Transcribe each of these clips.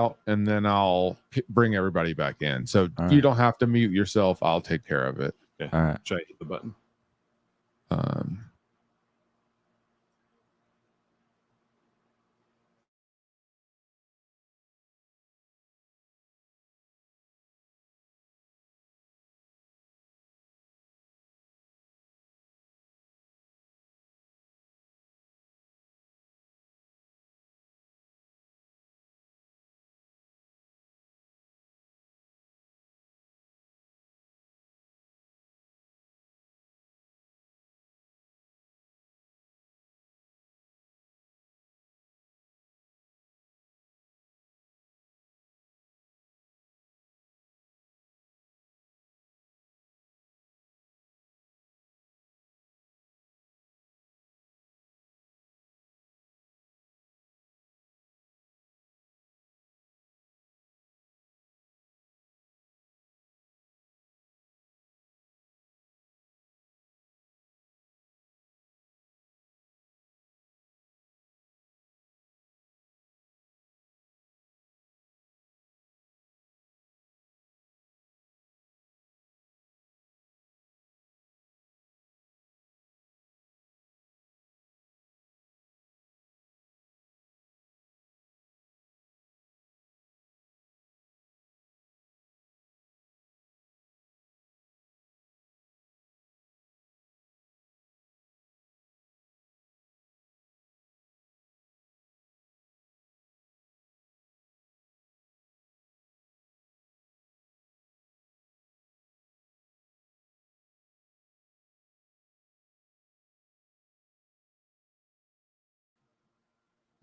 out, and then I'll bring everybody back in. So All you right. don't have to mute yourself. I'll take care of it. Okay. All right. Should I hit the button?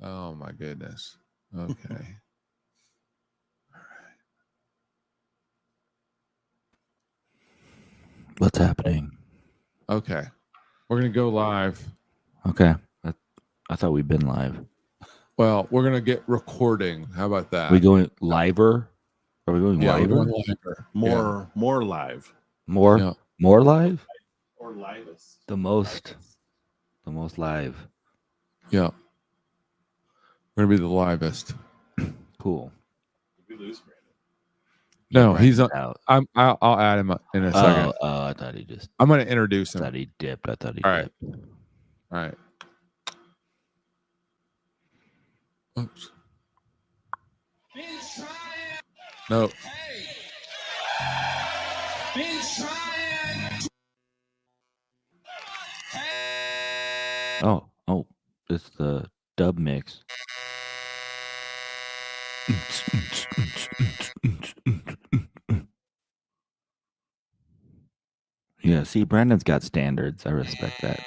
Oh my goodness. Okay. What's happening? Okay. We're going to go live. Okay. I thought we'd been live. Well, we're going to get recording. How about that? We going liver? Are we going Yeah, we're liver? going live. More live. More? Yeah. More live? Or livest. The most live. Yeah. We're going to be the livest. Cool. Did we lose Brandon? No, he's out. I'll add him in a second. Oh, I thought he just. I'm going to introduce I him. thought he dipped. All right. All right. Oops. No. Oh, it's the dub mix. Yeah, see, Brandon's got standards. I respect that.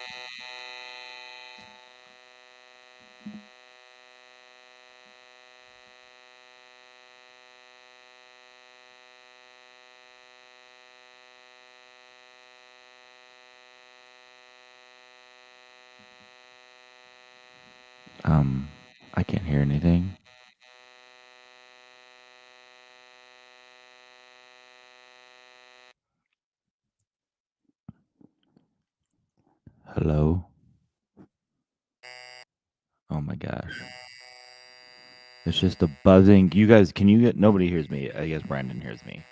I can't hear anything. Hello? Oh my gosh. It's just a buzzing. You guys, can you get, nobody hears me. I guess Brandon hears me.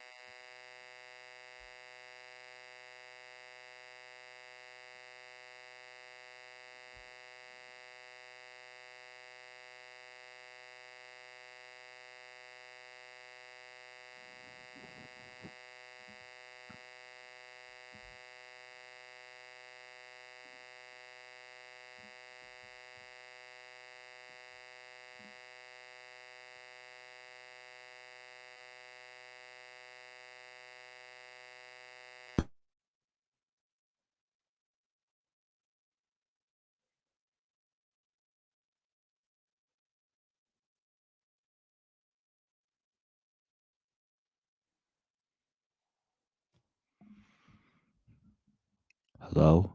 Hello?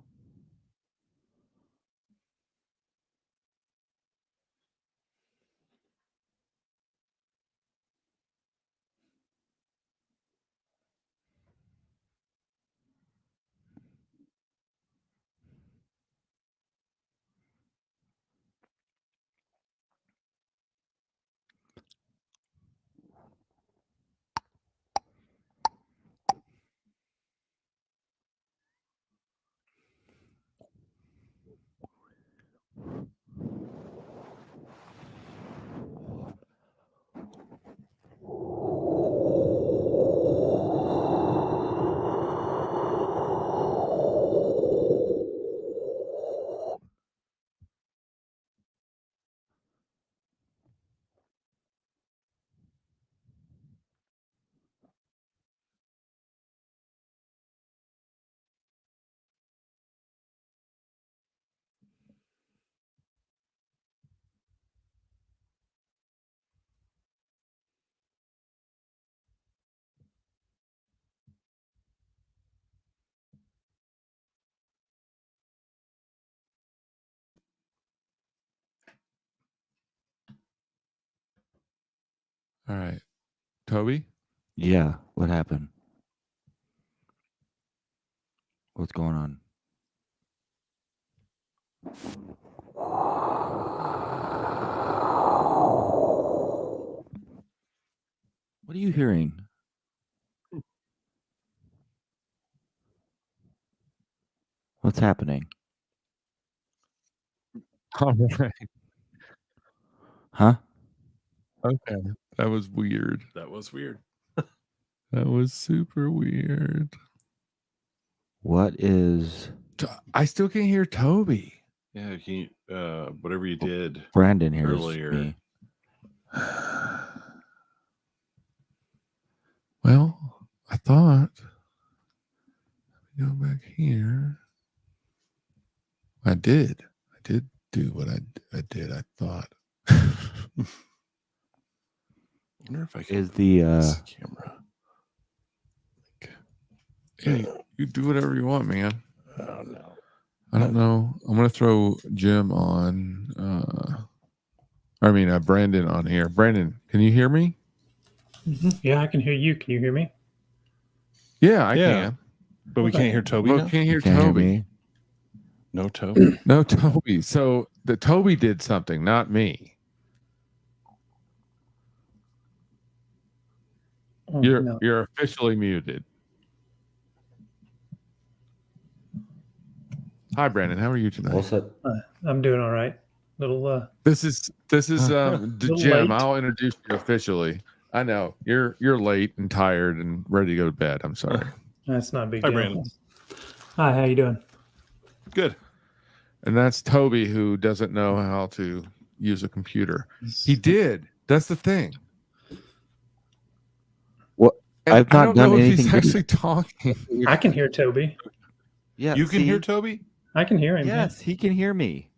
All right. Toby? Yeah. What happened? What's going on? What are you hearing? What's happening? All right. Huh? Okay. That was weird. That was weird. That was super weird. What is I still can't hear Toby. Yeah, he whatever you did Brandon hears earlier. me? Well, I thought. Go back here. I did do what I did. I thought. I wonder if I can Is the this camera. Hey, you do whatever you want, man. Oh no. I don't know. I'm gonna throw Jim on. Brandon on here. Brandon, can you hear me? Yeah, I can hear you. Can you hear me? Yeah, I Yeah. can. But we can't hear Toby Well, now? can't hear Can't hear Toby. me? No Toby. No, Toby. So the Toby did something, not me. Oh, You're no. you're officially muted. Hi, Brandon. How are you tonight? What's up? I'm doing all right. Little This is Little Jim. late. I'll introduce you officially. I know you're late and tired and ready to go to bed. I'm sorry. that's not a big Hi, deal. Brandon. Hi, how you doing? Good. And that's Toby, who doesn't know how to use a computer. He did. That's the thing. What? And I've I not don't done know if anything he's good. actually talking. I can hear Toby. Yeah, You can see? hear Toby? I can hear him. Yes, he can hear me.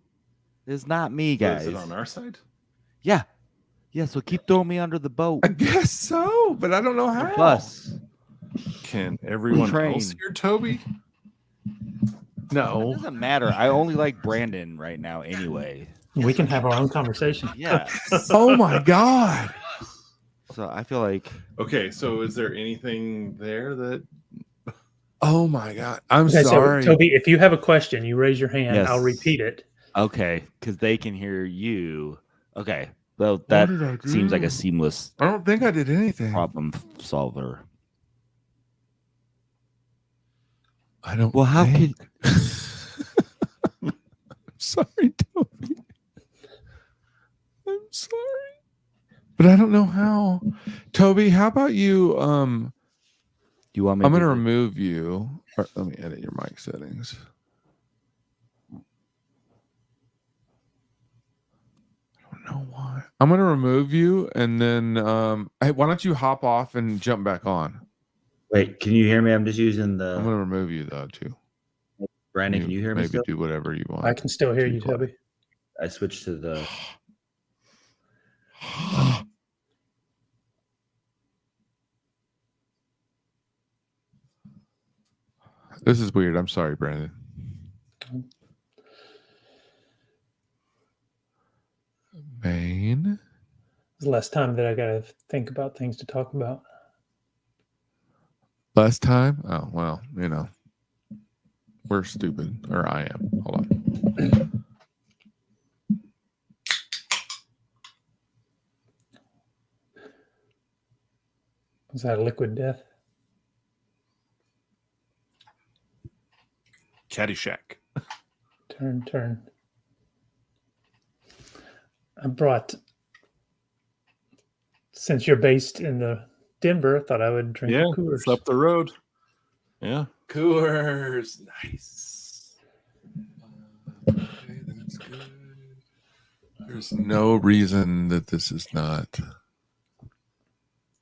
It's not me, But guys. is it on our side? Yeah. Yeah, so keep throwing me under the boat. I guess so, but I don't know The how. bus. Can everyone Train. else hear Toby? It No. doesn't matter. I only like Brandon right now anyway. Yeah. We can have our own conversation. Yeah. Oh my God. So I feel like Okay, so is there anything there that Oh my God. I'm Okay, sorry. so Toby, if you have a question, you raise your hand. Yes. I'll repeat it. okay, because they can hear you. Okay. Well, What that did I do? seems like a seamless I don't think I did anything. problem solver. I don't. Well, how think. could I'm sorry, Toby. I'm sorry, but I don't know how. Toby, how about you? you want me? I'm to going to do remove you. Or, let me edit your mic settings. I don't know why. I'm going to remove you, and then hey, why don't you hop off and jump back on? Wait, can you hear me? I'm just using I'm the going to remove you though too. Brandon. Can you hear me Maybe still? do whatever you want. I can still hear you, Toby. I switched to the. This is weird. I'm sorry, Brandon. Main. There's less time that I got to think about things to talk about. Last time? Oh, well, you know. We're stupid. Or I am. Hold on. Was that a liquid death? Caddyshack? Turn. I brought, since you're based in the Denver, I thought I would drink Yeah, Coors. it's up the road. Yeah. Coors. Nice. Okay, that's good. There's no reason that this is not.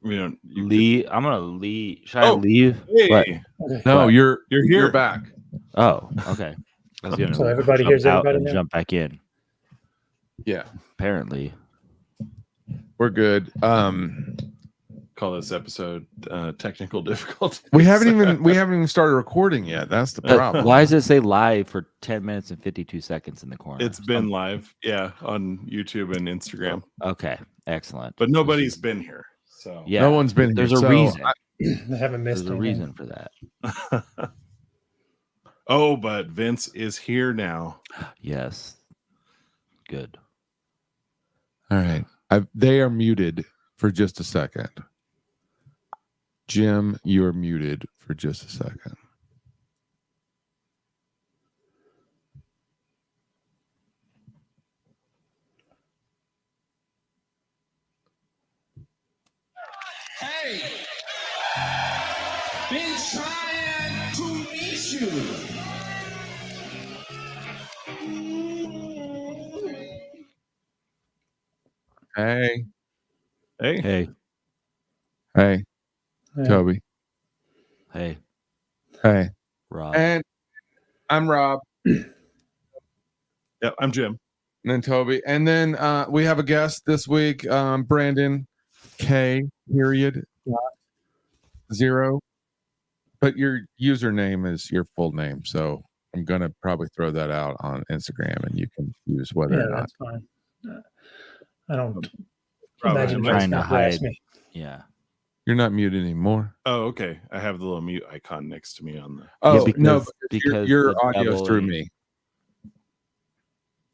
We don't. You leave. I'm gonna leave. Should I Oh, leave? Hey, What? Okay. No, What? you're You're here. You're back. Oh, okay. I was gonna So everybody jump hears out everybody and now? jump back in. Yeah, Apparently, we're good. Call this episode technical difficulties. We haven't even started recording yet. That's the problem. why does it say live for 10 minutes and 52 seconds in the corner? It's been live, yeah, on YouTube and Instagram, Okay, excellent. but nobody's been here. So Yeah, No one's been There's here. a So reason. I haven't missed There's a anything. reason for that. Oh, but Vince is here now. Yes. Good. All right. They are muted for just a second. Jim, you are muted for just a second. Hey, been trying to reach you. Hey. Hey, Hey. Hey, Yeah. Toby. Hey. Hey. Rob. And I'm Rob. yeah, I'm Jim. And then Toby. And then we have a guest this week, Brandon K. Period. 0. But your username is your full name, so I'm gonna probably throw that out on Instagram, and you can use whether Yeah, or not. that's fine. I don't Probably imagine am that's trying to gonna harass hide. me. Yeah. You're not muted anymore. Oh, okay. I have the little mute icon next to me on the. Oh because, no, because your the audio's double through E- me.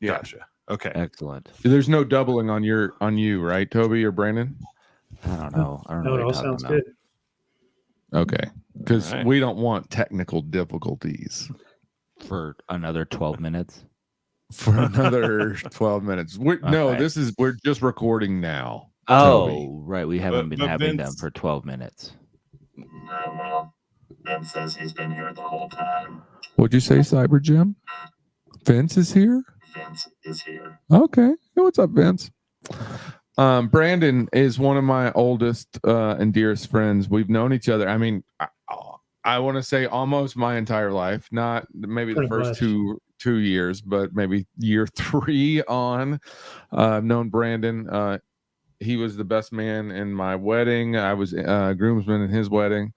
Yeah, Gotcha. Okay. Excellent. there's no doubling on you, right, Toby or Brandon? I don't know. I don't know No, what it you're all talking sounds about. good. Okay, because All right. we don't want technical difficulties For another 12 minutes. for another 12 minutes. No, Okay. we're just recording now. Oh, Toby. right. We haven't been but having them Vince- for 12 minutes. Well, Ben says he's been here the whole time. What'd you say, Cyber Jim? Vince is here. Vince is here. Okay. Hey, what's up, Vince? Brandon is one of my oldest and dearest friends. We've known each other. I mean, I want to say almost my entire life. Not maybe Pretty the first much. two years, but maybe year 3 on. I've known Brandon. He was the best man in my wedding. I was groomsman in his wedding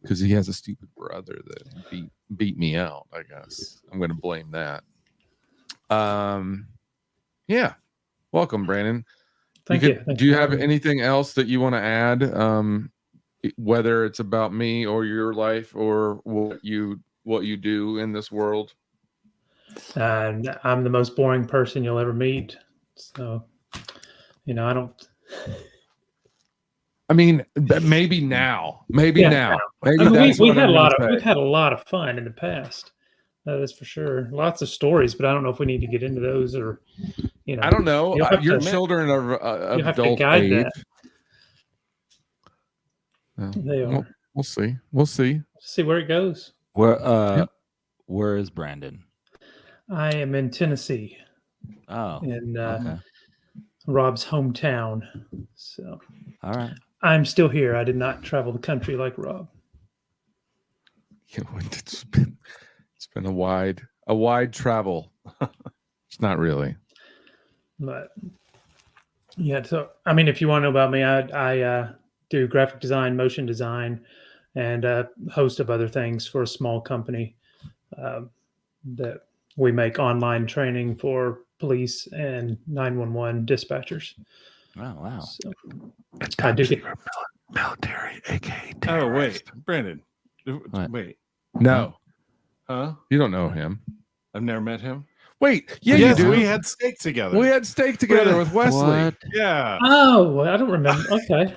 because he has a stupid brother that beat me out. I guess I'm going to blame that. Yeah. Welcome, Brandon. Thank you. Thanks Do you for have having me. anything else that you want to add? Whether it's about me or your life or what you do in this world. And I'm the most boring person you'll ever meet. So, I don't. I mean, maybe now. Maybe Yeah, now. Maybe I mean, that's we what had I'm a lot of gonna we've say. had a lot of fun in the past. That's for sure. Lots of stories, but I don't know if we need to get into those or, I don't know. You'll have Your to- children are you have to adult guide age. that. No. They are. Well, we'll see. We'll see. See where it goes. Where is Brandon? I am in Tennessee, Oh, in okay. Robb's hometown. So All right. I'm still here. I did not travel the country like Robb. You know, it's been a wide travel. It's not really. But yeah, so I mean, if you want to know about me, I do graphic design, motion design, and a host of other things for a small company that we make online training for police and 911 dispatchers. Oh, wow. So I do get Military, aka Oh, wait, Brandon. What? Wait. No, Huh? you don't know him. I've never met him. Wait, yeah, Yes, you do. we had steak together. We had steak together with Wesley. What? Yeah. Oh, I don't remember. Okay,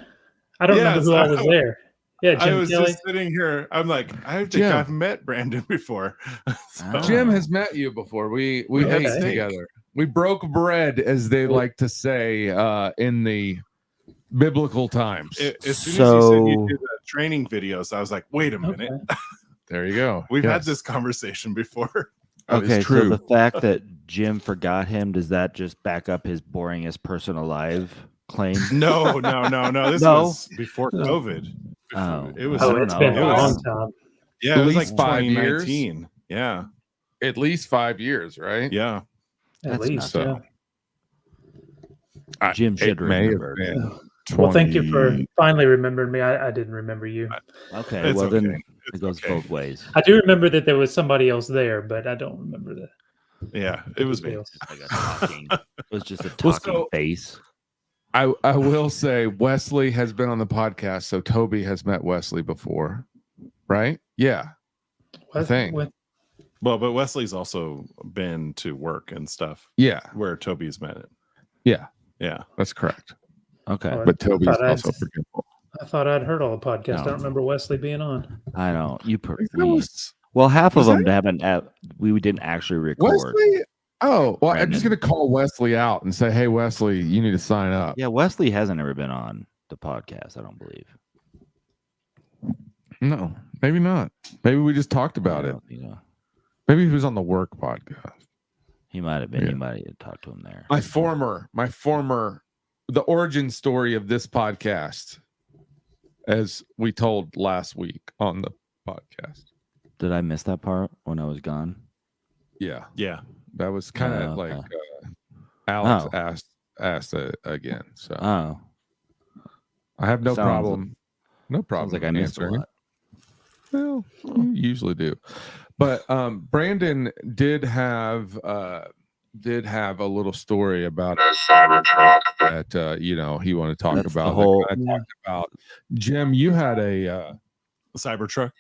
I don't remember Yes, who all was there. Yeah, I Jim was Kelly. just sitting here. I'm like, I think Jim. I've met Brandon before. So- Oh. Jim has met you before. We Okay. ate together. We broke bread, as they like to say in the biblical times. As soon as you said you So- did the training videos, I was like, wait a minute. Okay. There you go. We've had Yes. this conversation before. That is Okay, so true. the fact that Jim forgot him, does that just back up his boringest person alive claim? No. This No? was before No. COVID. Oh, It was. I Oh, don't it's been know. a It long was- time. Yeah, At it was least like 5 years. 2019. Yeah. At least 5 years, right? Yeah. At That's least, nothing. yeah. Jim should It may have remember. been Well, thank you for 20. finally remembering me. I didn't remember you. Okay, It's well okay. then It's it goes okay. both ways. I do remember that there was somebody else there, but I don't remember Yeah. It was me. details. Like a talking, it was just a Well, talking so- face. I will say Wesley has been on the podcast, so Toby has met Wesley before, right? Yeah, I think. Well, but Wesley's also been to work and stuff Yeah, where Toby's met it. yeah, Yeah. that's correct. Okay. But Toby's thought I'd- also forgetful. I thought I'd heard all the podcasts. No. I don't remember Wesley being on. I know you. Was Well, half of was them haven't. We didn't actually record. Wesley? Oh, well, I'm just Brandon. gonna call Wesley out and say, "Hey, Wesley, you need to sign up." Yeah, Wesley hasn't ever been on the podcast. I don't believe. No, maybe not. Maybe we just talked about it. You know, Maybe he was on the work podcast. he might have been. Yeah. You might have talked to him there. My former, the origin story of this podcast, as we told last week on the podcast. Did I miss that part when I was gone? Yeah, Yeah. that was kind of okay. like Alex Oh. asked it again. So Oh, I have no Sounds- problem. No problem. sounds like I missed a answering. lot. Well, you usually do. But Brandon did have a little story about The Cybertruck. that he wanted to talk That's the about. whole- I talked about Jim. You had a Cybertruck.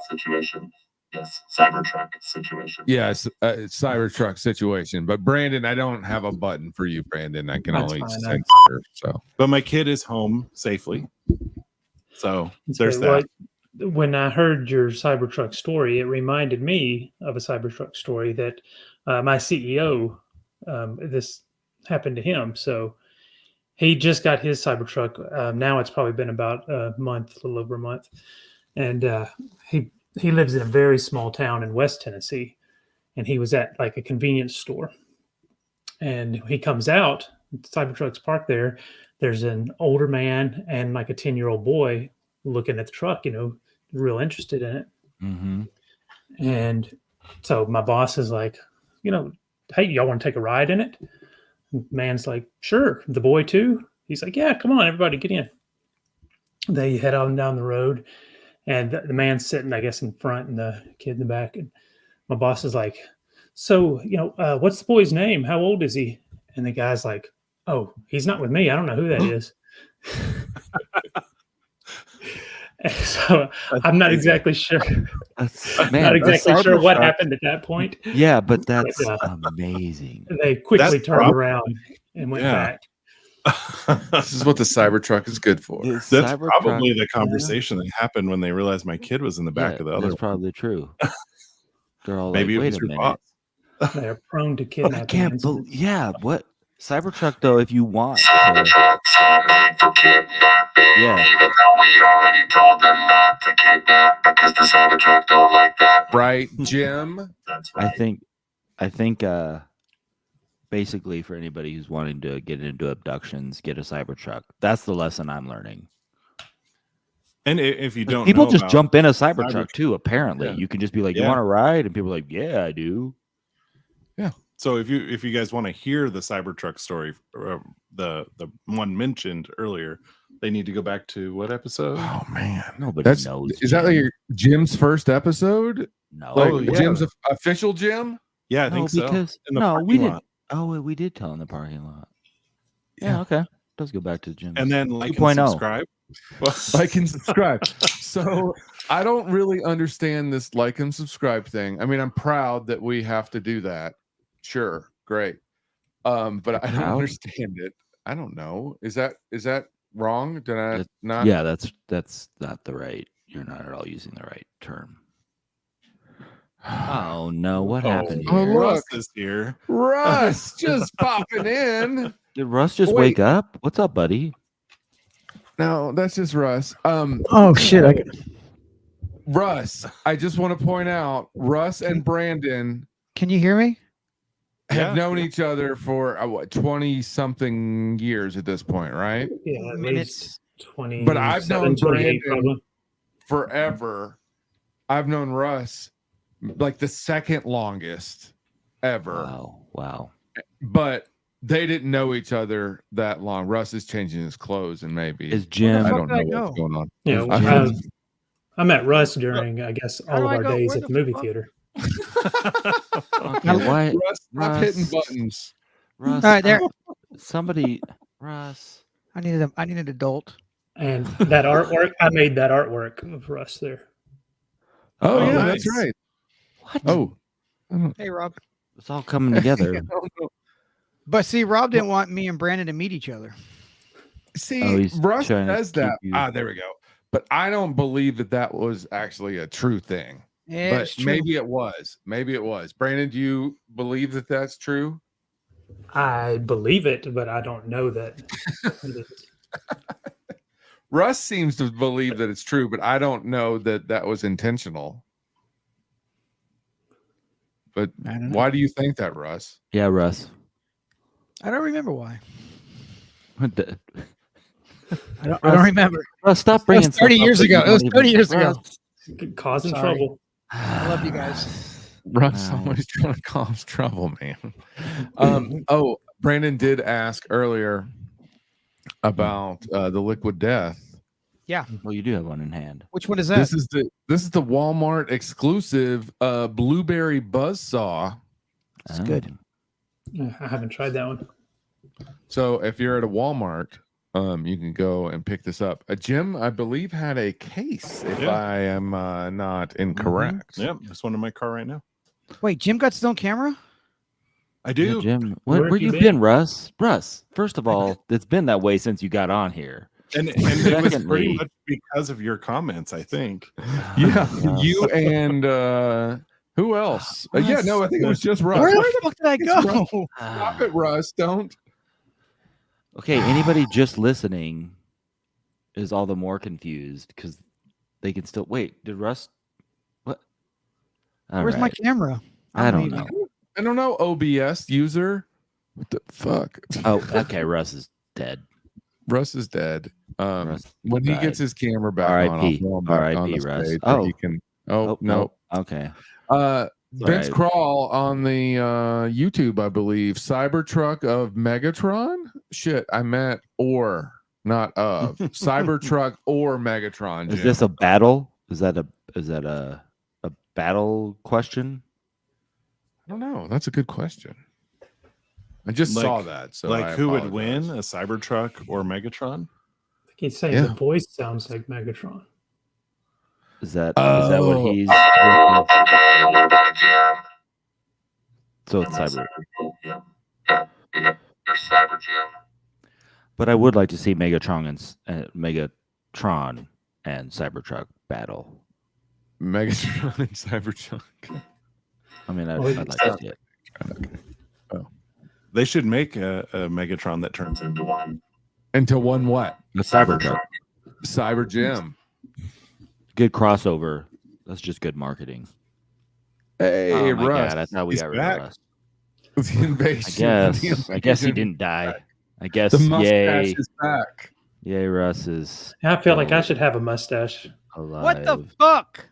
Situation. Yes, Cybertruck situation. Cybertruck situation. But Brandon, I don't have a button for you, Brandon. I can That's only fine. censor. So But my kid is home safely. So there's Well, that. when I heard your Cybertruck story, it reminded me of a Cybertruck story that my CEO, this happened to him. So he just got his Cybertruck. Now it's probably been about a month, a little over a month. And he lives in a very small town in West Tennessee. And he was at like a convenience store. And he comes out, Cybertruck's parked there. There's an older man and like a 10-year-old boy looking at the truck, real interested in it. Mm-hmm. And so my boss is like, hey, y'all want to take a ride in it? Man's like, sure. The boy too? He's like, yeah, come on, everybody get in. They head on down the road and the man's sitting, I guess, in front and the kid in the back. And my boss is like, so, what's the boy's name? How old is he? And the guy's like, oh, he's not with me. I don't know who that is. So I'm not exactly sure. Not exactly sure what happened at that point. Yeah, but that's But, amazing. They quickly That's turned prob- around and went Yeah. back. this is what the Cybertruck is good for. This That's Cybertruck- probably the conversation that happened when they realized my kid was in the back yeah, of the other That's one. probably true. They're all Maybe like, it was wait a your minute. boss. They're prone to I kidnapping. can't believe. Yeah, what Cybertruck though? If you want, Cybertrucks are made for kidnapping. Yeah. Even though we already told them not to kidnap because the Cybertruck don't like that. Right, Jim? That's I right. think basically for anybody who's wanting to get into abductions, get a Cybertruck. That's the lesson I'm learning. And if you don't People know just about jump in a Cybertruck Cybertruck. too. Apparently, Yeah. you can just be like, "You Yeah. want to ride?" And people are like, "Yeah, I do." So if you guys want to hear the Cybertruck story, the one mentioned earlier, they need to go back to what episode? Oh man. Nobody knows. Is that like Jim. your Jim's first episode? No? Like Oh, yeah. Jim's official Jim? Yeah, I No, think so. because In the no, we parking didn't. lot. Oh, we did tell in the parking lot. Yeah. Yeah, okay. Let's go back to Jim. And then like and 2.0. subscribe. Like and subscribe. So I don't really understand this like and subscribe thing. I mean, I'm proud that we have to do that. Sure, great. But I don't Proud? understand it. I don't know. Is that wrong? Did I It- not? yeah, that's not the right. You're not at all using the right term. Oh no! What happened Oh, here? look. Russ is here. Russ just popping in. Did Russ just Wait. wake up? What's up, buddy? No, that's just Russ. Oh shit! Russ, I just want to point out, Russ and Brandon Can you hear me? have Yeah. known each other for 20 something years at this point, right? Yeah, at Minutes. least 20. But I've known 28 Brandon probably. forever. I've known Russ like the second longest ever, Wow. but they didn't know each other that long. Russ is changing his clothes and maybe Is Jim? I fuck don't did I know what's go? going on. Yeah, I I, heard- I met Russ during, I guess, How all do of I our go? days Where at the the movie fuck? theater. Okay, why? Russ, stop hitting Russ. buttons. Russ, All right, there. somebody, Russ. I need an adult. And that artwork, I made that artwork of Russ there. Oh, Oh, yeah, nice. that's right. What? Oh, I don't- Hey, Rob. It's all coming together. I don't know. But see, Rob didn't want me and Brandon to meet each other. See, Oh, he's Russ trying to says keep that. you- There we go. But I don't believe that was actually a true thing. Yeah, But it's true. maybe it was. Maybe it was. Brandon, do you believe that that's true? I believe it, but I don't know that. It is. Russ seems to believe that it's true, but I don't know that that was intentional. But I don't know. why do you think that, Russ? Yeah, Russ. I don't remember why. What the- I don't remember. Russ, stop It bringing was 30 stuff up years that you ago. It was don't 30 even- years ago. Russ. Causing Sorry. trouble. I love you guys. Russ Wow. always trying to cause trouble, man. Brandon did ask earlier about the liquid death. Well, you do have one in hand. Which one is that? This is the Walmart exclusive blueberry buzzsaw. It's good. I haven't tried that one. So if you're at a Walmart, you can go and pick this up. Jim, I believe, had a case, if Yeah. I am not incorrect. Yep, there's one in my car right now. Wait, Jim got his own camera? I Yeah, do. Jim, Where where have you you been? been, Russ? Russ, first of all, it's been that way since you got on here. And it was pretty Secondly- much because of your comments, I think. Yeah, Russ. you and who else? Yeah, no, I think it was just Russ. Where Where the fuck did I It's go? Stop it, Russ. Don't. Okay, anybody just listening is all the more confused because they can still wait. Did Russ? What? All Where's my right. camera? I don't leaving. know. I don't know. OBS user. What the fuck? Oh, okay. Russ is dead. Russ is dead. Russ When he died. gets his camera back on, I'll R.I.P. throw him back on R.I.P. the Russ. stage Oh. so he can. Oh, no. Okay. Vince right. Crawl on the YouTube, I believe. Cybertruck of Megatron. Shit, I meant or not of. Cybertruck or Megatron. Is Jim. this a battle? Is that a battle question? I don't know. That's a good question. I just Like- saw that. So like, I who would win, apologize. a Cybertruck or Megatron? I think he's saying Yeah. the voice sounds like Megatron. Is that Oh. what he's? Okay, we're back, Jim. So it's And that's cyber. Cyber. Yep. There's Cyber Jim. But I would like to see Megatron and Cybertruck battle. Megatron and Cybertruck. I mean, I'd Well, like to see it. They should make a Megatron that turns Into one. Into one what? The Cybertruck. Cyber Jim. Good crossover. That's just good marketing. Hey, Oh my Russ. God! I thought we he's got rid back. of Russ. The invasion. I guess he didn't die. I guess The mustache yay, is back. yay, Russ is I feel like I should have a mustache. alive. What the fuck?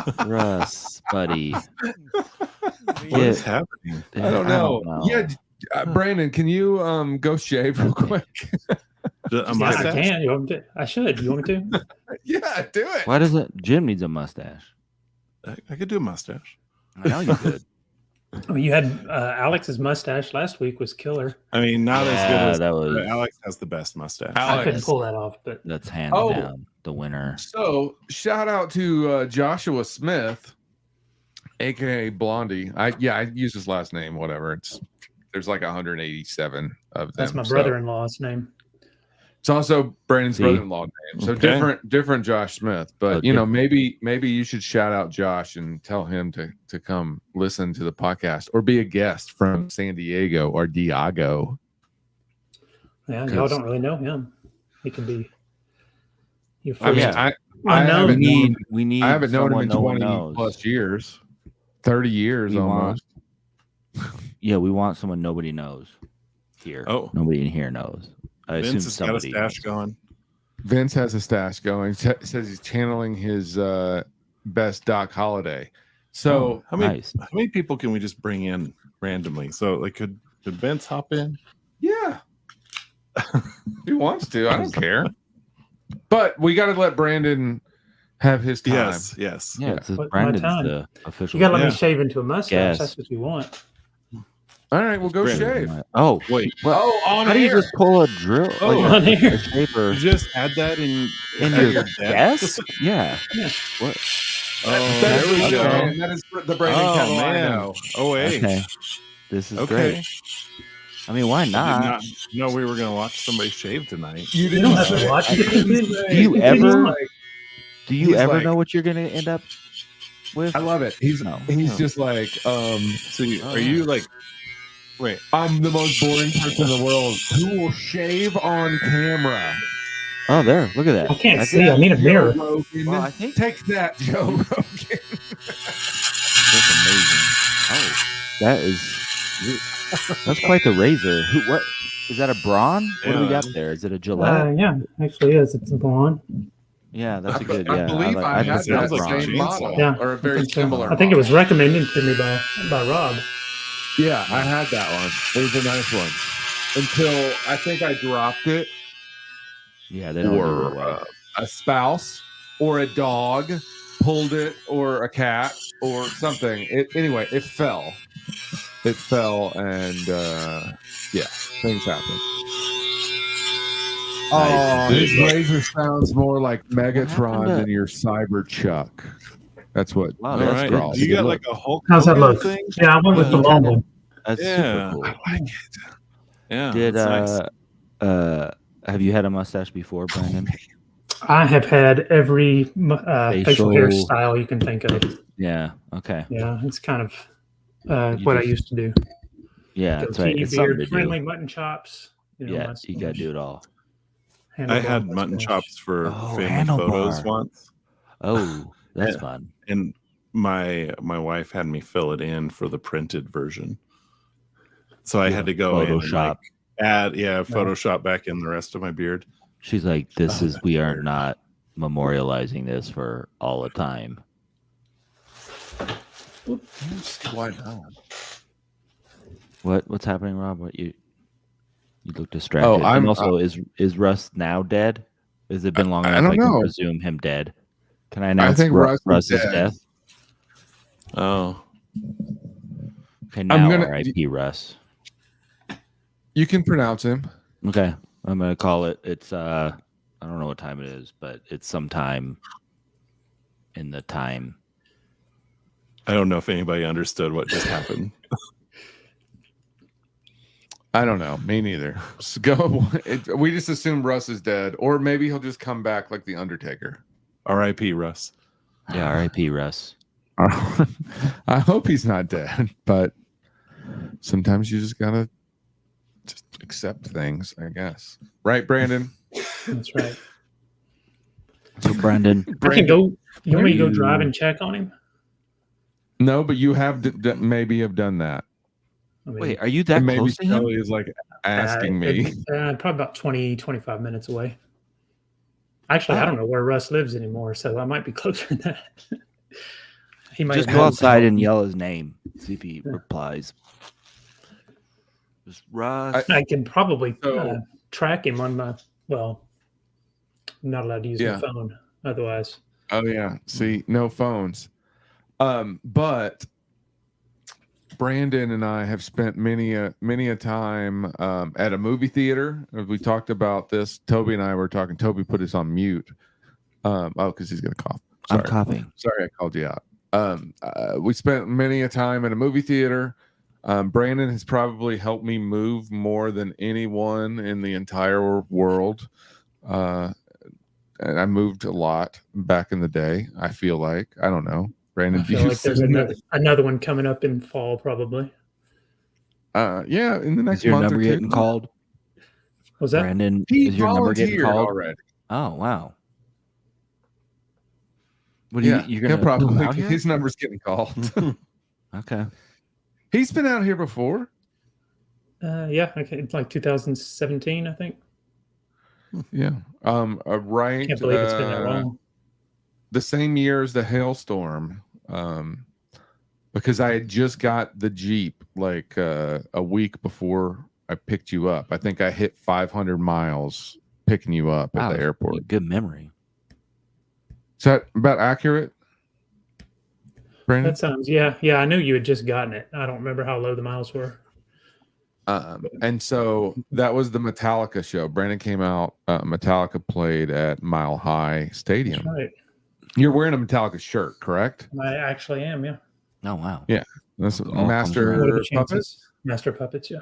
Oh, Russ, buddy. What Yeah. is happening? I don't know. Yeah, Brandon, can you go shave real quick? A Yeah, I mustache? can. You want me to? I should. You want me to? Yeah, do it. Why doesn't Jim needs a mustache? I could do a mustache. I know you could. I mean, you had Alex's mustache last week was killer. I mean, not as good Yeah, as that was Alex has the best mustache. I couldn't Alex. pull that off, but that's hands Oh. down the winner. So, shout out to Joshua Smith, aka Blondie. I use his last name. Whatever. There's like 187 of them. that's my so- brother-in-law's name. It's also Brandon's See? brother-in-law name. So Okay. different Josh Smith. But Okay. you know, maybe you should shout out Josh and tell him to come listen to the podcast or be a guest from San Diego or Diego. Yeah, 'Cause- y'all don't really know him. He can be. Your I mean, first I unknown. haven't known We need. I haven't known him someone in no one 20 knows. plus years. 30 years We want- almost. Yeah, we want someone nobody knows here. Oh. Nobody in here knows. I assume Vince has got a somebody stash knows. going. Vince has a stash going. Says he's channeling his best Doc Holiday. So Oh, How many nice. how many people can we just bring in randomly? So like could Vince hop in? yeah, he wants to. I don't care. But we got to let Brandon have his time. Yes, yes. Yeah, it says But my Brandon's time. the official. You got to let Yeah. me shave into a mustache. Yes. That's what you want. All right, we'll go Brandon, shave. Oh, Wait, well, Oh, on how do you air. just pull a drill? Oh, like on air. a shaper you just add that in in at your desk? Yeah. Yeah. What? Oh, That there we is go. Brandon. That is the Brandon Oh Kettle I man. know. Oh wait. Okay. This is Okay. great. I mean, why I did not? not know we were gonna watch somebody shave tonight. You You didn't don't have say to it. watch it. Do you ever? Like, Do you he's ever like- know what you're gonna end up with? I love it. He's No. just like, So are you like? Wait. I'm the most boring person in the world who will shave on camera. Oh, there. Look at that. I can't That's see. I need a mirror. Joe Rogan. Well, I think Take that, Joe Rogan. that's amazing. Oh, that is. That's quite the razor. What is that? A brawn? What do we got there? Is it a Gillette? Yeah, actually is. It's a blonde. Yeah, that's a good. I Yeah, believe I think had that's sounds that like a same chainsaw. model, Yeah, or a very think so. similar. I think it was model. recommended to me by Rob. Yeah, I had that one. It was a nice one until I think I dropped it, Yeah, they don't do or it well. a spouse, or a dog pulled it, or a cat, or something. Anyway, it fell. It fell, and yeah, things happen. Oh, Nice. his razor sounds more like Megatron happened to- than your Cyberchuck. That's what. Wow, All that's right. good. Gross. You Good got look. like a Hulk How's that Hogan look? thing? Yeah, I went with the long one. That's Yeah. super cool. I like it. Yeah. Did that's nice. have you had a mustache before, Brandon? I have had every facial Facial- hairstyle you can think of. Yeah. Okay. Yeah, it's kind of You what I just- used to do. Yeah, that's right. Goatee, It's something to beard, do. friendly mutton chops. Yeah, you gotta do it all. I had mutton chops for Oh, family photos handlebar. once, Oh, that's Yeah. fun. and my wife had me fill it in for the printed version. So I had to go in and Photoshop. add Photoshop back in the rest of my beard. She's like, we are not memorializing this for all the time. Why not? What's happening, Rob? What you look distracted. Oh, And I'm- also is Russ now dead? Has it been long I enough? don't I can know. presume him dead. Can I announce think Russ is Russ's dead. death? Oh, Okay, now gonna- R.I.P. Russ. You can pronounce him. Okay, I'm gonna call it. It's I don't know what time it is, but it's sometime in the time. I don't know if anybody understood what just happened. I don't know. Me neither. Just go. We just assume Russ is dead, or maybe he'll just come back like the Undertaker. R.I.P. Russ. Yeah, R.I.P. Russ. I hope he's not dead, but sometimes you just gotta just accept things, I guess. Right, Brandon? That's right. So Brandon, I can go. You want me to go you- drive and check on him? No, but you have maybe have done that. I mean, wait, are you that And maybe close to him? Kelly is like asking me. probably about 20, 25 minutes away. Actually, I don't know where Russ lives anymore, so I might be closer than that. He might Just have go moved. outside and yell his name. See if he replies. Just Russ. I can probably So- track him on my. Well, I'm not allowed to use Yeah. my phone otherwise. Oh yeah. See, no phones. But Brandon and I have spent many a time at a movie theater. We talked about this. Toby and I were talking. Toby put us on mute. Because he's gonna cough. I'm Sorry. coughing. Sorry, I called you out. We spent many a time at a movie theater. Brandon has probably helped me move more than anyone in the entire world. And I moved a lot back in the day. I feel like I don't know, Brandon. I do feel you like there's see- another one coming up in fall, probably. yeah, in the next Is your month number or two. getting called? Was that? Brandon, He is your number getting volunteered called? already. Oh wow. What are Yeah, you're he'll gonna probably out here? his number's getting called. Okay. He's been out here before. Yeah, okay, it's like 2017, I think. Yeah. Right. Can't believe it's been that long. The same year as the hailstorm. Because I had just got the Jeep like a week before I picked you up. I think I hit 500 miles picking you up Wow, at the airport. Good memory. Is that about accurate, Brandon? That sounds, yeah. I knew you had just gotten it. I don't remember how low the miles were. And so that was the Metallica show. Brandon came out. Metallica played at Mile High Stadium. That's right. You're wearing a Metallica shirt, correct? I actually am. Yeah. Oh wow. Yeah. That's All comes Master around. What are the Puppet. chances? Master Puppets. Yeah.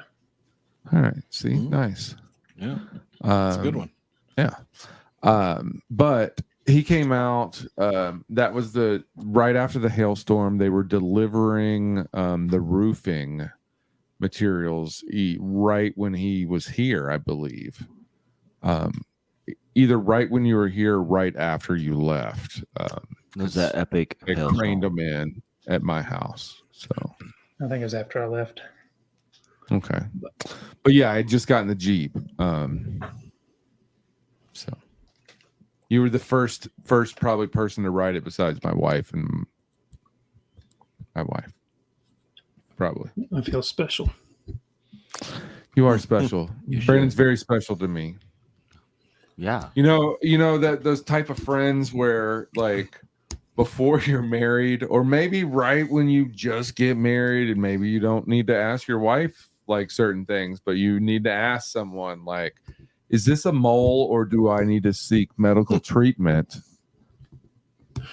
All right. See, Mhm. nice. Yeah, it's a good one. Yeah. But he came out. That was the right after the hailstorm. They were delivering the roofing materials right when he was here, I believe. Either right when you were here, or right after you left. Was that epic? They hailstorm. craned them in at my house. So I think it was after I left. okay, but yeah, I had just gotten the Jeep. So you were the first probably person to ride it besides my wife and my wife. Probably. I feel special. You are special. Brandon's very special to me. Yeah. You know that those type of friends where like before you're married, or maybe right when you just get married, and maybe you don't need to ask your wife like certain things, but you need to ask someone like, is this a mole or do I need to seek medical treatment?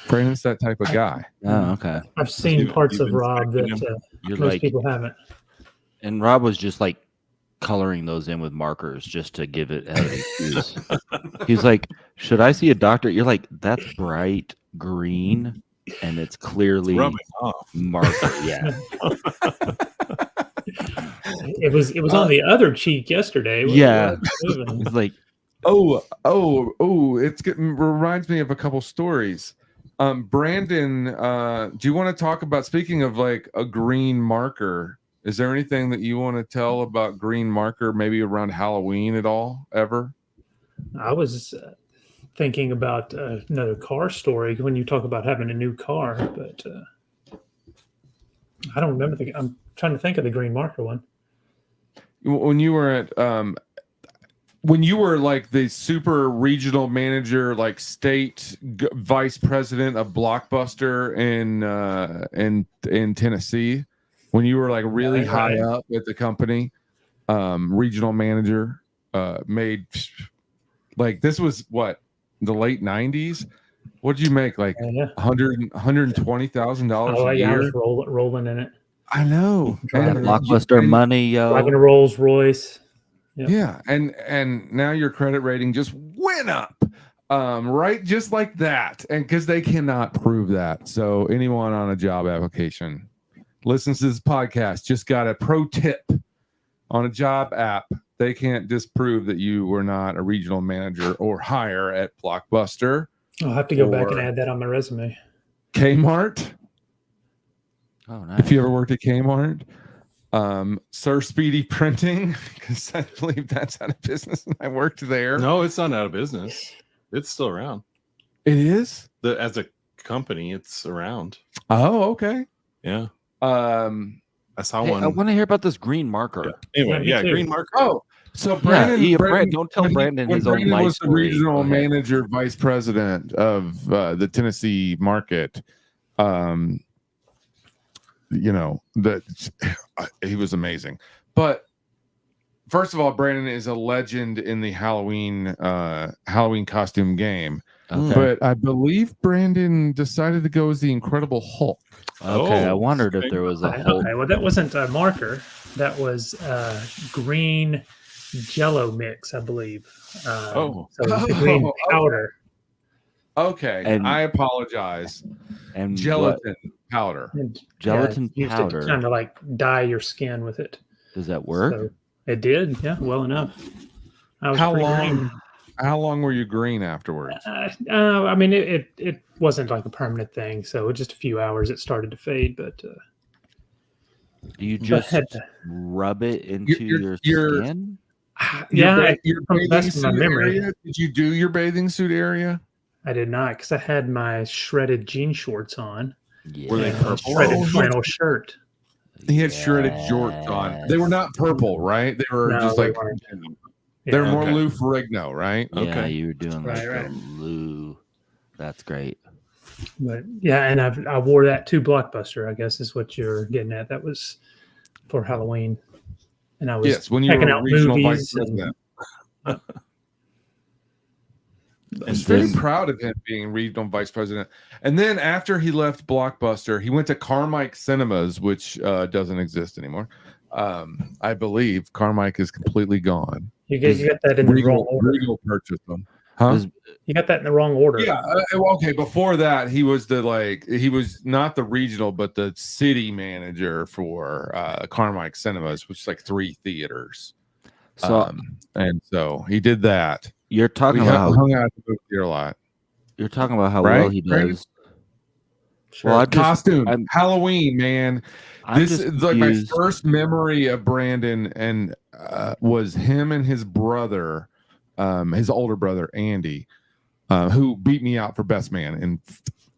Brandon's that type of guy. Oh, okay. I've seen You've parts of been Rob expecting that You're most like, people haven't. and Rob was just like coloring those in with markers just to give it an excuse. He's like, should I see a doctor? You're like, that's bright green and it's clearly rubbing off. marker. Yeah. It was on the other cheek yesterday. Yeah. Moving. He's like, It's getting reminds me of a couple stories. Brandon, do you want to talk about, speaking of like a green marker, is there anything that you want to tell about green marker, maybe around Halloween at all, ever? I was thinking about another car story when you talk about having a new car, but I don't remember. I'm trying to think of the green marker one. When you were at when you were like the super regional manager, like state vice president of Blockbuster in Tennessee, when you were like really high up at the company, regional manager, made like, this was what, the late 90s. What did you make, like $120,000 Oh a yeah, I year? was rolling in it. I know. that And- Blockbuster and- money, yo. Driving a Rolls Royce. Yep. Yeah, and now your credit rating just went up, right, just like that, and because they cannot prove that. So anyone on a job application listens to this podcast just got a pro tip on a job app. They can't disprove that you were not a regional manager or higher at Blockbuster, I'll have to go back and Or- add that on my resume. Kmart. Oh, nice. If you ever worked at Kmart. Sir Speedy Printing, because I believe that's out of business and I worked there. No, it's not out of business. It's still around. It is. As a company, it's around. Oh, okay. Yeah, I saw Hey, one. I want to hear about this green marker. Anyway, Yeah, me too. green marker. Oh, so Brandon, Don't tell when Brandon when his own Brandon life was the story. regional Go ahead. manager, vice president of the Tennessee market. You know that he was amazing. But first of all, Brandon is a legend in the Halloween costume game. Okay. But I believe Brandon decided to go as the Incredible Hulk. Okay. I Oh, wondered if okay. there was a Okay, whole. well, that wasn't a marker. That was green Jello mix, I believe. Oh. so it was the green Oh, powder. Okay, And- I apologize. And Gelatin powder. And, Gelatin powder. Kind of like dye your skin with it. Does that work? So it did, yeah, well enough. I was How pretty long? green. How long were you green afterwards? I mean, it wasn't like a permanent thing, so just a few hours it started to fade. But Do you but just had to- rub it into Your- your skin? yeah, your from the best bathing of my suit memory, area? Did you do your bathing suit area? I did not because I had my shredded jean shorts on Yeah. Were they and a purple? shredded Oh, flannel shirt. He had shredded jorts on. They were not purple, right? They were No, just they like weren't. they're Yeah. more Okay. Lou Ferrigno, right? Yeah, Okay. you were doing like Right, the Lou. That's great. But yeah, and I wore that to Blockbuster, I guess is what you're getting at. That was for Halloween. and I was Yes, when you checking were out regional vice movies. president. I was And very then- proud of him being regional vice president. And then after he left Blockbuster, he went to Carmike Cinemas, which doesn't exist anymore. I believe Carmike is completely gone. You got that in the wrong order. Regal purchased them. Huh? Does- You got that in the wrong order. Yeah. Okay. Before that, he was he was not the regional, but the city manager for Carmike Cinemas, which is like 3 theaters. So And so he did that. you're talking We about hung out at the movie theater a lot. you're talking about how Right? well he Right? does. Sure. Well, I'm just- Costume, I'm- Halloween, man. I'm This just is like my confused. first memory of Brandon, and was him and his brother, his older brother Andy, who beat me out for best man. And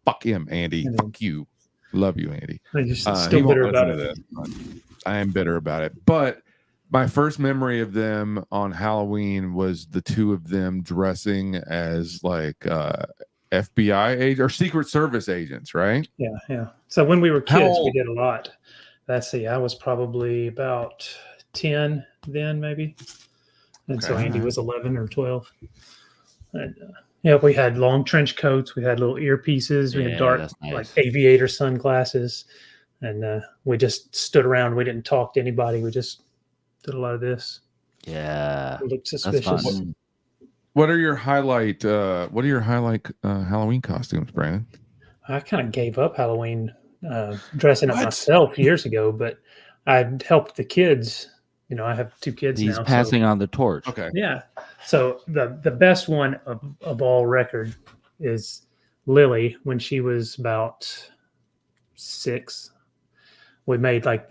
fuck him, Andy. Mhm. Fuck you. Love you, Andy. I'm just He still won't bitter about listen to it. this, but I am bitter about it. But my first memory of them on Halloween was the two of them dressing as like FBI agents or Secret Service agents, right? Yeah. So when we were How kids, we old? did a lot. Let's see, I was probably about 10 then, maybe. And so Okay. Andy was 11 or 12. And yeah, we had long trench coats. We had little earpieces. We Yeah, had dark, that's nice. like aviator sunglasses. And we just stood around. We didn't talk to anybody. We just did a lot of this. Yeah. We looked That's suspicious. fun. What are your highlight Halloween costumes, Brandon? I kind of gave up Halloween dressing up What? myself years ago, but I helped the kids. You know, I have 2 kids He's now. passing on the torch. Okay. Yeah. So the best one of all record is Lily when she was about 6. We made like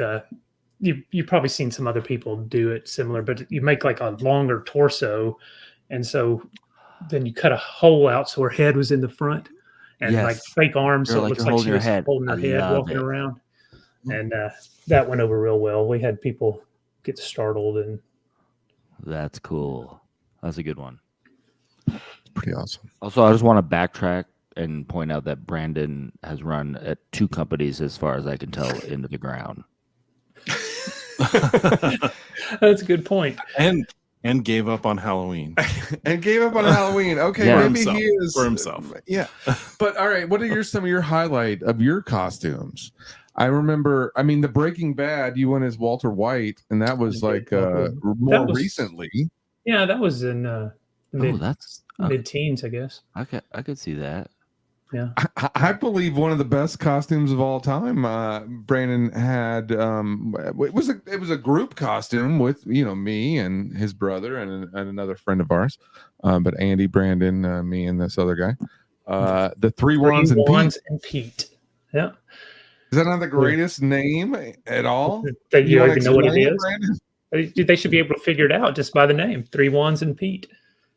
you've probably seen some other people do it similar, but you make like a longer torso, and so then you cut a hole out so her head was in the front, and like Yes. fake arms, You're so it like looks you're like holding she your was head. holding her I head love walking it. around, and that went over real well. We had people get startled, and That's cool. That's a good one. Pretty awesome. Also, I just want to backtrack and point out that Brandon has run at 2 companies, as far as I can tell, into the ground. that's a good point. and gave up on Halloween. And gave up on Halloween. Okay, Yeah. maybe For he is for himself. Yeah, but all right. What are some of your highlight of your costumes? I remember. I mean, the Breaking Bad. You went as Walter White, and that was like more That was- recently. Yeah, that was in Oh, that's mid-teens, I guess. I could see that. Yeah. I believe one of the best costumes of all time. Brandon had it was a group costume with me and his brother and another friend of ours, but Andy, Brandon, me, and this other guy. The Three Wands and Pete. Wands and Pete. Yeah. Is that not the greatest name at all? That you wanna even know what it explain is? Brandon? They should be able to figure it out just by the name. 3 Wands and Pete.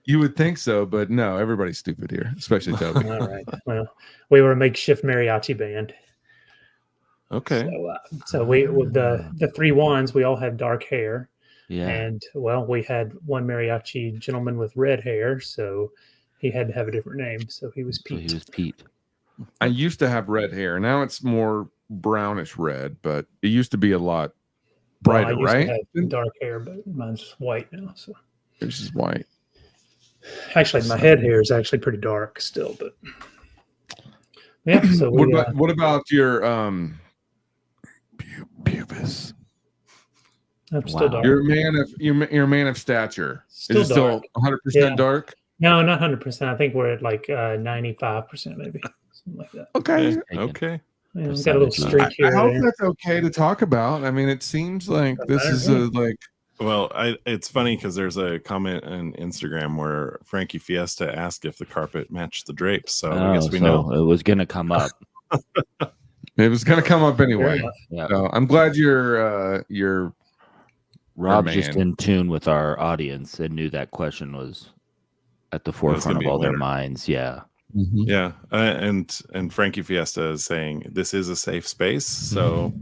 You would think so, but no, everybody's stupid here, especially Toby. All right. Well, we were a makeshift mariachi band. Okay. So we with the 3 Wands, we all had dark hair. Yeah. And well, we had one mariachi gentleman with red hair, so he had to have a different name. So he was So Pete. he was Pete. I used to have red hair. Now it's more brownish red, but it used to be a lot Well, I brighter, used to right? have dark hair, but mine's white now. So It's just white. actually, my head hair is actually pretty dark still, but yeah. So What about your pubis? I'm still Wow. dark. You're a man of stature. Still Is it still dark. 100% Yeah. dark? No, not 100%. I think we're at like 95%, maybe something like that. Okay. Okay. Yeah, we've got a little Percentage. streak I here. hope and there. that's okay to talk about. I mean, it seems like Doesn't this matter is to me. like Well, it's funny because there's a comment on Instagram where Frankie Fiesta asked if the carpet matched the drapes. So I guess we know. it was gonna come up. it was going to come up anyway. enough. Yeah. So I'm glad you're Rob's man. just in tune with our audience and knew that question was at the forefront gonna of be a all their winner. minds. Yeah. Yeah, and Frankie Fiesta is saying this is a safe space. So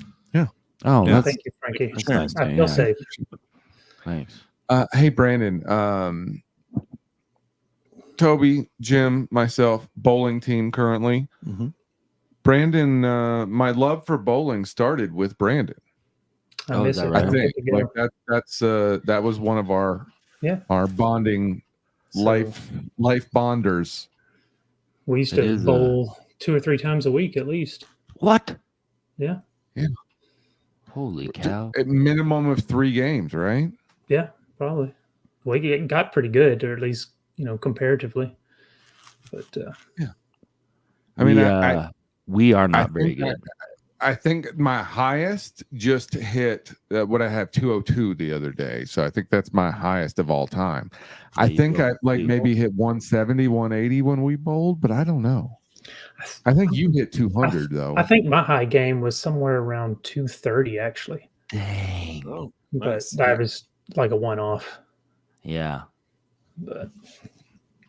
Oh, Yeah. that's Thank you, Frankie. that's nice. I to- feel yeah. safe. Thanks. Hey Brandon, Toby, Jim, myself, bowling team currently. Mhm. Brandon, my love for bowling started with Brandon. I Oh, miss is that it. right? I I'm think good to go. like that was one of our bonding So life bonders. we used It to is, bowl 2 or 3 times a week at least. What? Yeah. Holy cow! A minimum of 3 games, right? Yeah, probably. We got pretty good, or at least comparatively. But I mean, we are I not very think good. I think my highest just hit what I have 202 the other day. So I think that's my highest of all time. I you think go I like big. maybe hit 170, 180 when we bowled, but I don't know. I think you hit 200 though. I think my high game was somewhere around 230 actually, Dang. Oh, but nice. that was like a one-off. Yeah.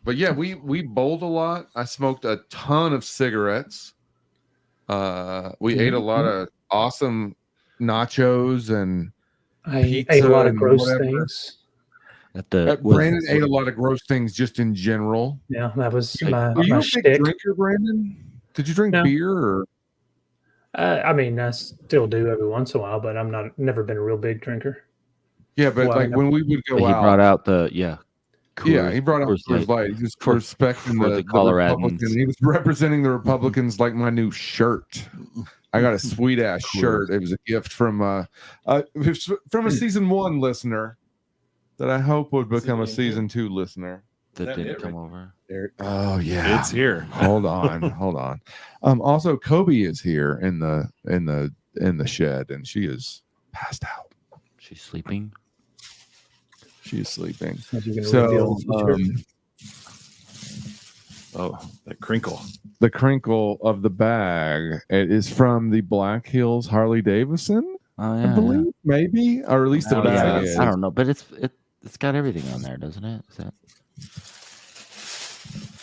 But yeah, we bowled a lot. I smoked a ton of cigarettes. We ate a lot of awesome nachos and I pizza ate a lot of and gross whatever. things. Brandon ate a lot of gross things just in general. Yeah, that was Like, my Are you my a big shtick. drinker, Brandon? Did you drink No. beer or? I mean, I still do every once in a while, but I'm never been a real big drinker. Yeah, but Well, like when we would go he out, brought out the he brought out Coors Coors Light. He was For- respecting for the the Coloradans. Republican. He was representing the Republicans like my new shirt. I got a sweet ass shirt. It was a gift from a season 1 listener that I hope would become a season 2 listener. that didn't come over. Oh yeah, It's here. Hold on. Also, Kobe is here in the shed, and she is passed out. She's sleeping. She's sleeping. As you can So, reveal the future. Oh, that crinkle. the crinkle of the bag, it is from the Black Hills Harley Davidson, Oh yeah. I believe, maybe, or at least the Oh, bag yeah. is. I don't know, but it's got everything on there, doesn't it? Is that...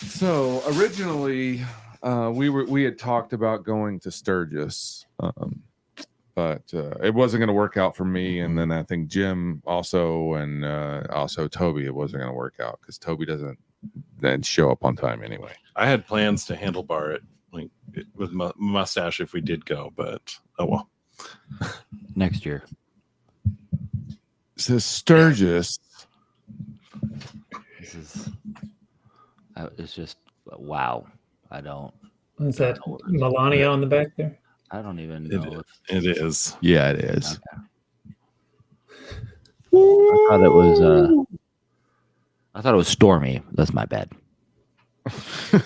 So originally, we had talked about going to Sturgis, but it wasn't going to work out for me. And then I think Jim also, and also Toby, it wasn't going to work out because Toby doesn't then show up on time anyway. I had plans to handlebar it with mustache if we did go, but oh well. Next year. So Sturgis. This is. It's just wow. I don't. Is that Melania on the back there? I don't even know. It is. Yeah, it is. I thought it was. I thought it was Stormy. That's my bad. I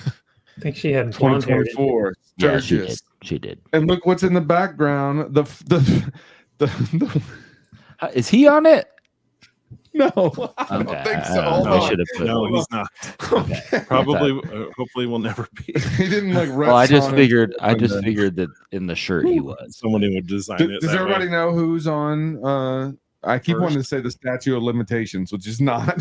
think she had blonde hair. 2024 Yeah, Sturgis. she did. And look what's in the background. The Is he on it? no, I don't Okay, think I so. don't know. Hold They on. should have put. No, he's not. Okay. Probably, hopefully, will never be. He didn't like. Well, I just retcon it figured. to I just the- figured that in the shirt he was. Somebody would design it. Does that everybody way. know who's on? I keep First. wanting to say the Statue of Limitations, which is not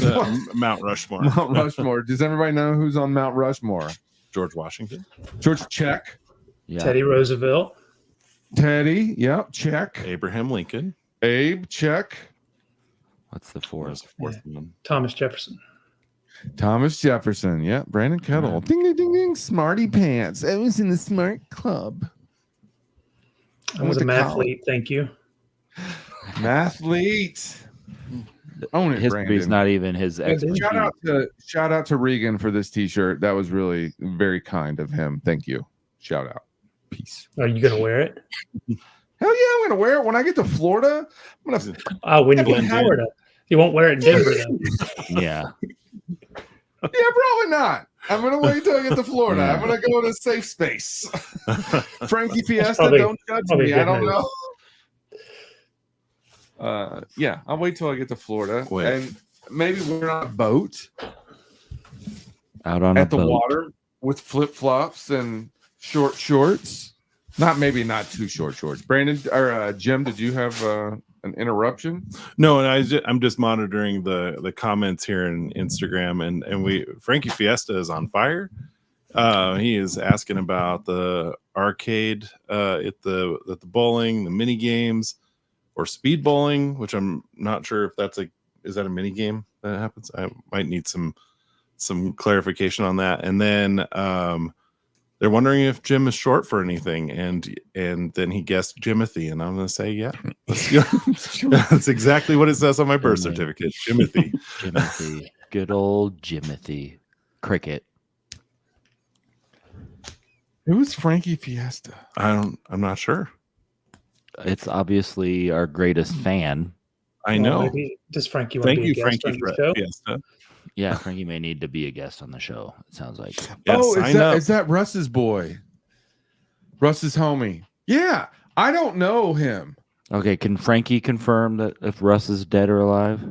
Mount Rushmore? Mount Rushmore. Does everybody know who's on Mount Rushmore? George Washington. George, check. Yeah. Teddy Roosevelt. Teddy, yep, check. Abraham Lincoln. Abe, check. What's the What fourth? was the fourth one? Thomas Jefferson. Thomas Jefferson, yep. Brandon Kettle. Ding, ding, ding, ding. Smarty pants. I was in the smart club. I was a mathlete. Thank you. Mathlete. Own it, History's Brandon. not even his expertise. Shout out to Regan for this T-shirt. That was really very kind of him. Thank you. Shout out. Peace. Are you gonna wear it? Hell yeah, I'm gonna wear it when I get to Florida. I'm gonna. Oh, when you get Blend to in. Florida, you won't wear it in Denver though. Yeah. Yeah, probably not. I'm gonna wait till I get to Florida. Yeah. I'm gonna go in a safe space. Frankie Fiesta, probably- don't judge probably me. a I good don't move. know. Yeah, I'll wait till I get to Florida, Wait. and maybe we're on a boat Out on at a the boat. water with flip flops and short shorts. Not too short shorts. Brandon or Jim, did you have an interruption? No, and I'm just monitoring the comments here in Instagram, and Frankie Fiesta is on fire. He is asking about the arcade at the bowling, the mini games, or speed bowling, which I'm not sure if is that a mini game that happens. I might need some clarification on that. And then They're wondering if Jim is short for anything, and then he guessed Jimothy, and I'm going to say, yeah, that's exactly what it says on my birth certificate, Jimothy. Jimothy, good old Jimothy, cricket. Who's Frankie Fiesta? I'm not sure. It's obviously our greatest fan. I know. Maybe, does Frankie want Thank to be you, a guest Frankie on the show? Fiesta. Yeah, Frankie may need to be a guest on the show. It sounds like. Yes, I know. Is that Russ's boy? Russ's homie. Yeah, I don't know him. Okay, can Frankie confirm that if Russ is dead or alive?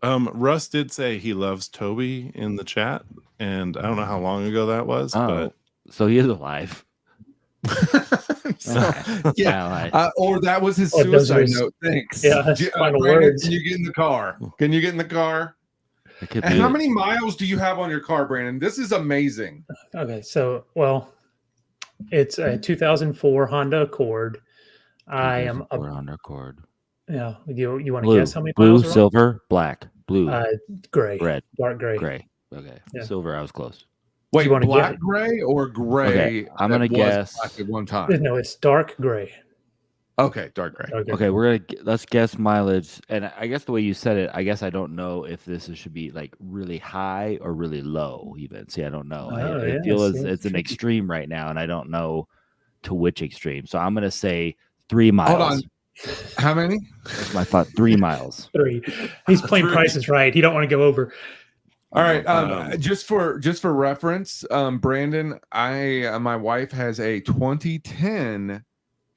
Russ did say he loves Toby in the chat, and I don't know how long ago that was, Oh, so he is alive. Yeah, or that was his those suicide are his- note. Thanks. Yeah, his final Brandon, words. can you get in the car? Can you get in the car? It could And be how many miles do you have on your car, Brandon? This is amazing. Okay, so it's a 2004 Honda Accord. I am up. on record. Yeah, you want to Blue, guess how many blue, miles? are on? silver, black, blue, Gray, red, dark gray. gray. Okay, Yeah. silver. I was close. Wait, you wanna black get- gray or gray? Okay, I'm that gonna was guess- black at one time. No, it's dark gray. Okay, dark gray. Okay, let's guess mileage. And I guess the way you said it, I guess I don't know if should be like really high or really low. Even see, I don't know. Oh, I yeah, feel see, it's an tricky. extreme right now, and I don't know to which extreme. So I'm gonna say 3 miles. Hold on. How many? That's my thought. 3 miles. 3. He's playing Three. prices right. He don't want to go over. All right. Just for reference, Brandon, my wife has a 2010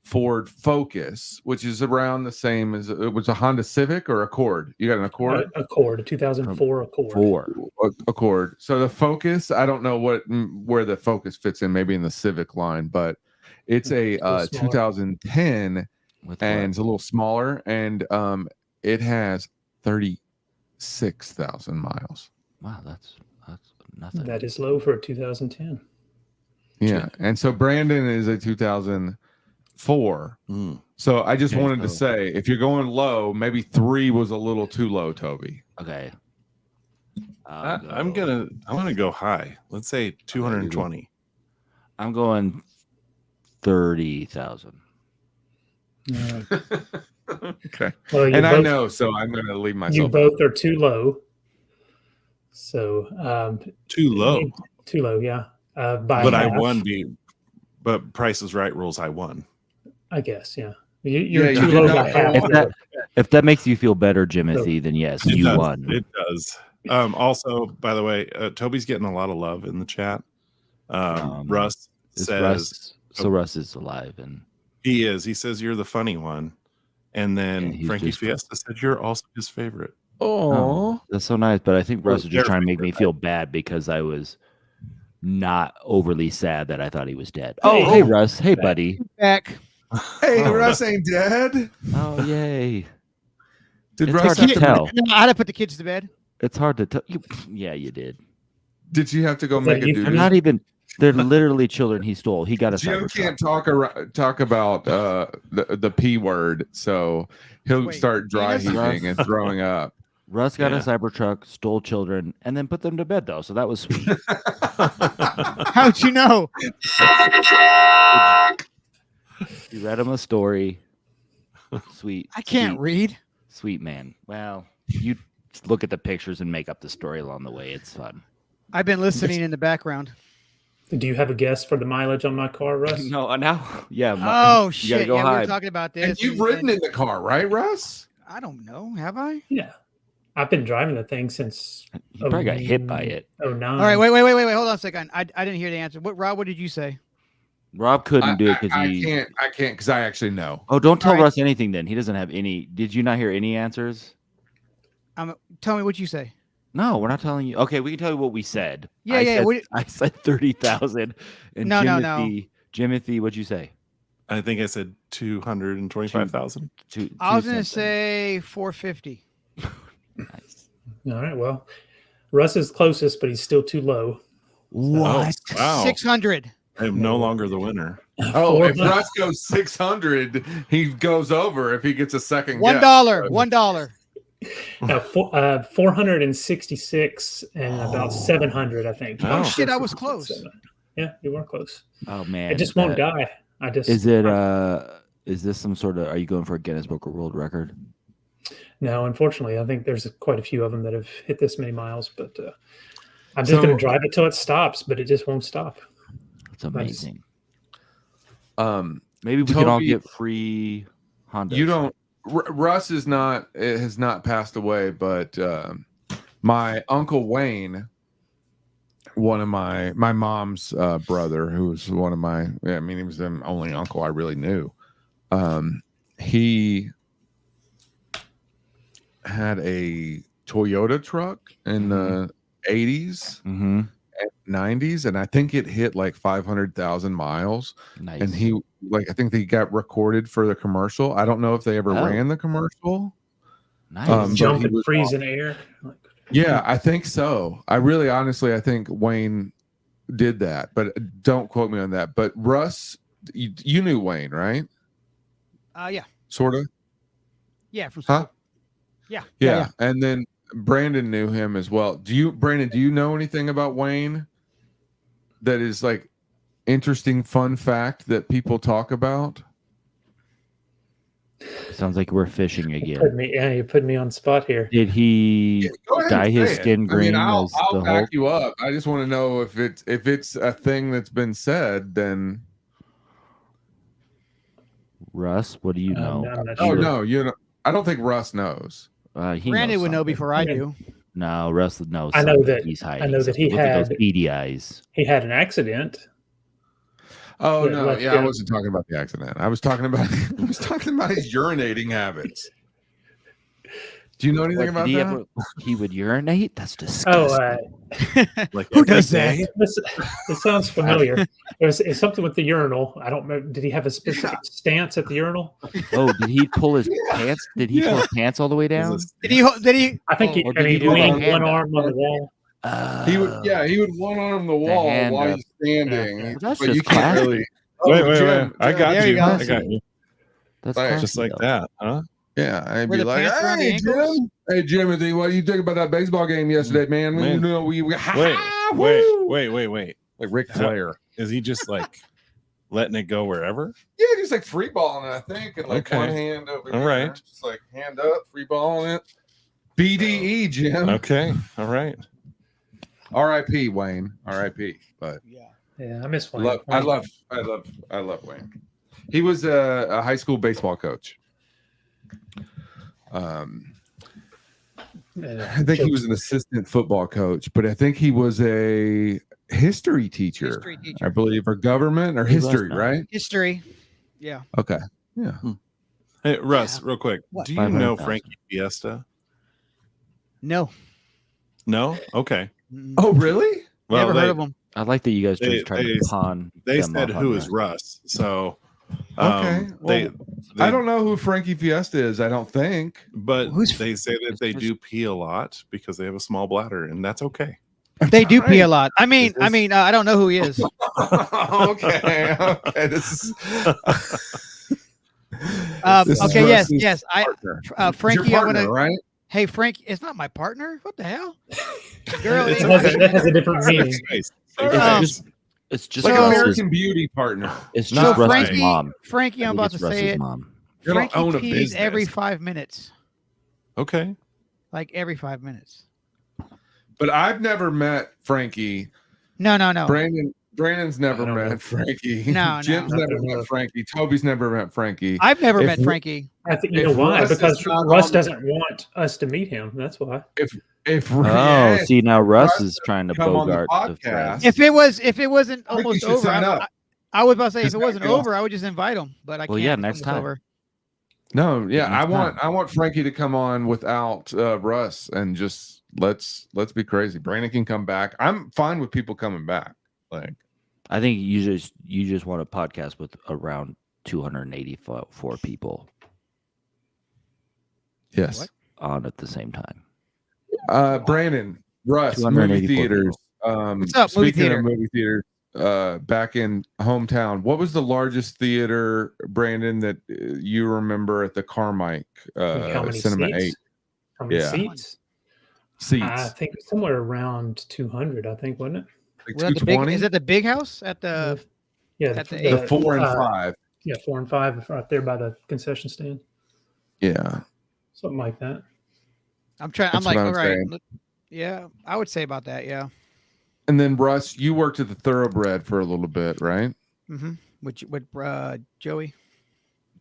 Ford Focus, which is around the same as it was a Honda Civic or Accord. You got an Accord? Accord, a 2004 Accord. 4. Accord. So the Focus, I don't know where the Focus fits in, maybe in the Civic line, but it's a Smaller. 2010 With and what? it's a little smaller, and it has 36,000 miles. Wow, that's nothing. That is low for a 2010. Yeah, and so Brandon is a 2004. Mm. So I just Okay, wanted to so- say, if you're going low, maybe 3 was a little too low, Toby. Okay. I'm gonna go high. Let's say 220. I'm going 30,000. Okay. Well, And I know, so I'm going to leave you myself. both are too low. So Too low. Too low, yeah. By But I half, won. But Price is Right rules. I won. I guess, yeah. You're Yeah, you too did low not by half. If that makes you feel better, Jimothy, then yes, It you does. won. It does. Also, by the way, Toby's getting a lot of love in the chat. Russ Is says Russ is alive, and he is. He says you're the funny one, and then Yeah, he's Frankie just- Fiesta said you're also his favorite. Oh, that's so nice. But I think Russ is Their just trying to make me favorite. feel bad because I was not overly sad that I thought he was dead. Hey. Oh, hey Russ, hey buddy. Back. hey, Russ ain't dead. Oh yay! Did It's Russ hard to have to, tell. No, I had to put the kids to bed. It's hard to tell. Yeah, you did. did you have to go Is that make a you? duty? I'm not even. They're literally children he stole. He got a Jim Cybertruck. can't talk about the P word, so he'll Wait, start dry he doesn't- heaving and throwing up. Russ got a Yeah. Cybertruck, stole children, and then put them to bed though. So that was sweet. How'd you know? You read him a story. Sweet. I can't sweet, read. Sweet man. Well, you look at the pictures and make up the story along the way. It's fun. I've been listening in the background. Do you have a guess for the mileage on my car, Russ? No, now, yeah. Oh you shit! gotta go Yeah, we high. were talking about this. And you've you ridden said- in the car, right, Russ? I don't know. Have I? Yeah. I've been driving the thing since You probably got hit by it. 09. All right, wait. Hold on a second. I didn't hear the answer. Rob, what did you say? Rob couldn't do it because I he. can't because I actually know. Oh, don't tell All right. Russ anything then. He doesn't have any. Did you not hear any answers? Tell me what you say. No, we're not telling you. Okay, we can tell you what we said. Yeah, I yeah. Said, What, I said 30,000. And No. Jimothy, what'd you say? I think I said 225,000. I was gonna say 450. Nice. All right. Well, Russ is closest, but he's still too low. What? Wow. 600. I am no longer the winner. Oh, if Russ goes 600, he goes over if he gets a second guess. $1. $1. 466 and about 700, I think. Oh, shit, I was close. Yeah, you were close. Oh man, It just won't die. I just Is it? Is this some sort of? Are you going for a Guinness Book of World Record? No, unfortunately, I think there's quite a few of them that have hit this many miles. But I'm just going to drive it till it stops, but it just won't stop. It's amazing. Maybe we can all get free Hondas. You don't. Russ is not. It has not passed away, but my uncle Wayne, one of my mom's brother, who was one of my. I mean, he was the only uncle I really knew. He had a Toyota truck in the 80s and 90s, and I think it hit like 500,000 miles. Nice. And he I think they got recorded for the commercial. I don't know if they ever ran the commercial. Nice. Jumping, freezing air. Yeah, I think so. I really honestly I think Wayne did that, but don't quote me on that. But Russ, you knew Wayne, right? Yeah. Sort of. Yeah, from school. Yeah. And then Brandon knew him as well. Brandon, do you know anything about Wayne that is like interesting fun fact that people talk about? Sounds like we're fishing again. You put me on spot here. Did he dye his skin green? I'll as the back Hulk? you up. I just want to know if it's a thing that's been said, then Russ, what do you know? I'm not oh sure. no, you know, I don't think Russ knows. He Brandon knows would know something. before I do. No, Russ knows. I know something. that- He's hiding. I know that he something. Look at had- those beady eyes. He had an accident. Oh Yeah, no, left I out. wasn't talking about the accident. I was talking about his urinating habits. Do you know anything about that? He would urinate? That's Oh, disgusting. Like Who every does day? it sounds familiar. It's something with the urinal. I don't know. Did he have a specific stance at the urinal? Oh, did he pull his pants? Did he pull his pants all the way down? Is Did he? I think or he did he leaned do a one hand arm on the wall. He would one arm the wall hand while up. he's standing. Yeah. Well, that's but just you can't classy. really. Wait, Jim, I got There you. you go. I got you. That's Like, classy, Just like though. that, huh? Yeah, I'd Were be the like, pants around the "Hey ankles? Jim, hey Jimothy, what do you think about that baseball game yesterday, man? Man. You know we Wait. like Ric Flair. Is he just like letting it go wherever? Yeah, just like free balling it, I think, and like Okay. one hand over All here, right. just like hand up, free balling it. BDE, Jim. Okay. All right. R.I.P. Wayne. R.I.P. But Yeah, I miss Wayne. I love Wayne. He was a high school baseball coach. I think he was an assistant football coach, but I think he was a history teacher. History teacher. I believe, or government or He was history, not. right? History. Yeah. Okay. Yeah. Hey, Russ, Yeah. real quick. What? Do you know 500,000. Frankie Fiesta? No. No? Okay. Mm-mm. Oh, really? Well, Never heard of him. I like that you guys They- just tried they- to pawn. They them said off on who is that. Russ. So Okay. they I don't know who Frankie Fiesta is. I don't think. but Who's- they say that they do pee a lot because they have a small bladder, and that's okay. They do pee a Right. lot. I mean, I don't know who he is. Okay. Okay. This is. This is Okay. Yes. Russ's Yes. partner. Frankie, Your I'm partner, gonna. right? Hey, Frank, it's not my partner. What the hell? Girl, It's That has a different meaning. Nice. It's just Like Russ's. American Beauty partner. It's No, just So Russ's Frankie, mom. Frankie, I'm I think about it's to say Russ's it. mom. You don't own a Frankie pees business. every 5 minutes. Okay. Like every 5 minutes. But I've never met Frankie. No. Brandon's never I don't know. met Frankie. No. Jim's never met Frankie. Toby's never met Frankie. I've never If met we- Frankie. I think you If know why? Russ is Because not Russ on- doesn't want us to meet him. That's why. If Oh, yeah, see now Russ Russ is trying to come on the bogart the podcast. friends. If it wasn't I think you almost should over, sign up. I was about to say if Just it wasn't back it over, I would just invite him. But I Well, can't. yeah, because next it's time. over. No, yeah, Next I want Frankie to come on without Russ and just let's be crazy. Brandon can come back. I'm fine with people coming back. Like I think you just want a podcast with around 284 people yes. What? on at the same time. Brandon, Russ, 284 movie theaters. What's up, movie Speaking theater? of movie theaters, back in hometown, what was the largest theater, Brandon, that you remember at the Carmike How many Cinema seats? 8 How many Yeah. seats? seats? I think somewhere around 200. I think, wasn't it? Like Was that the big? 220? Is that the big house at the? Yeah, At the The 4 and 5. Yeah, 4 and 5 right there by the concession stand, Yeah. something like that. I'm trying. That's I'm like, what I'm all right. saying. Yeah, I would say about that. Yeah. And then Russ, you worked at the Thoroughbred for a little bit, right? Mm-hmm. With Joey.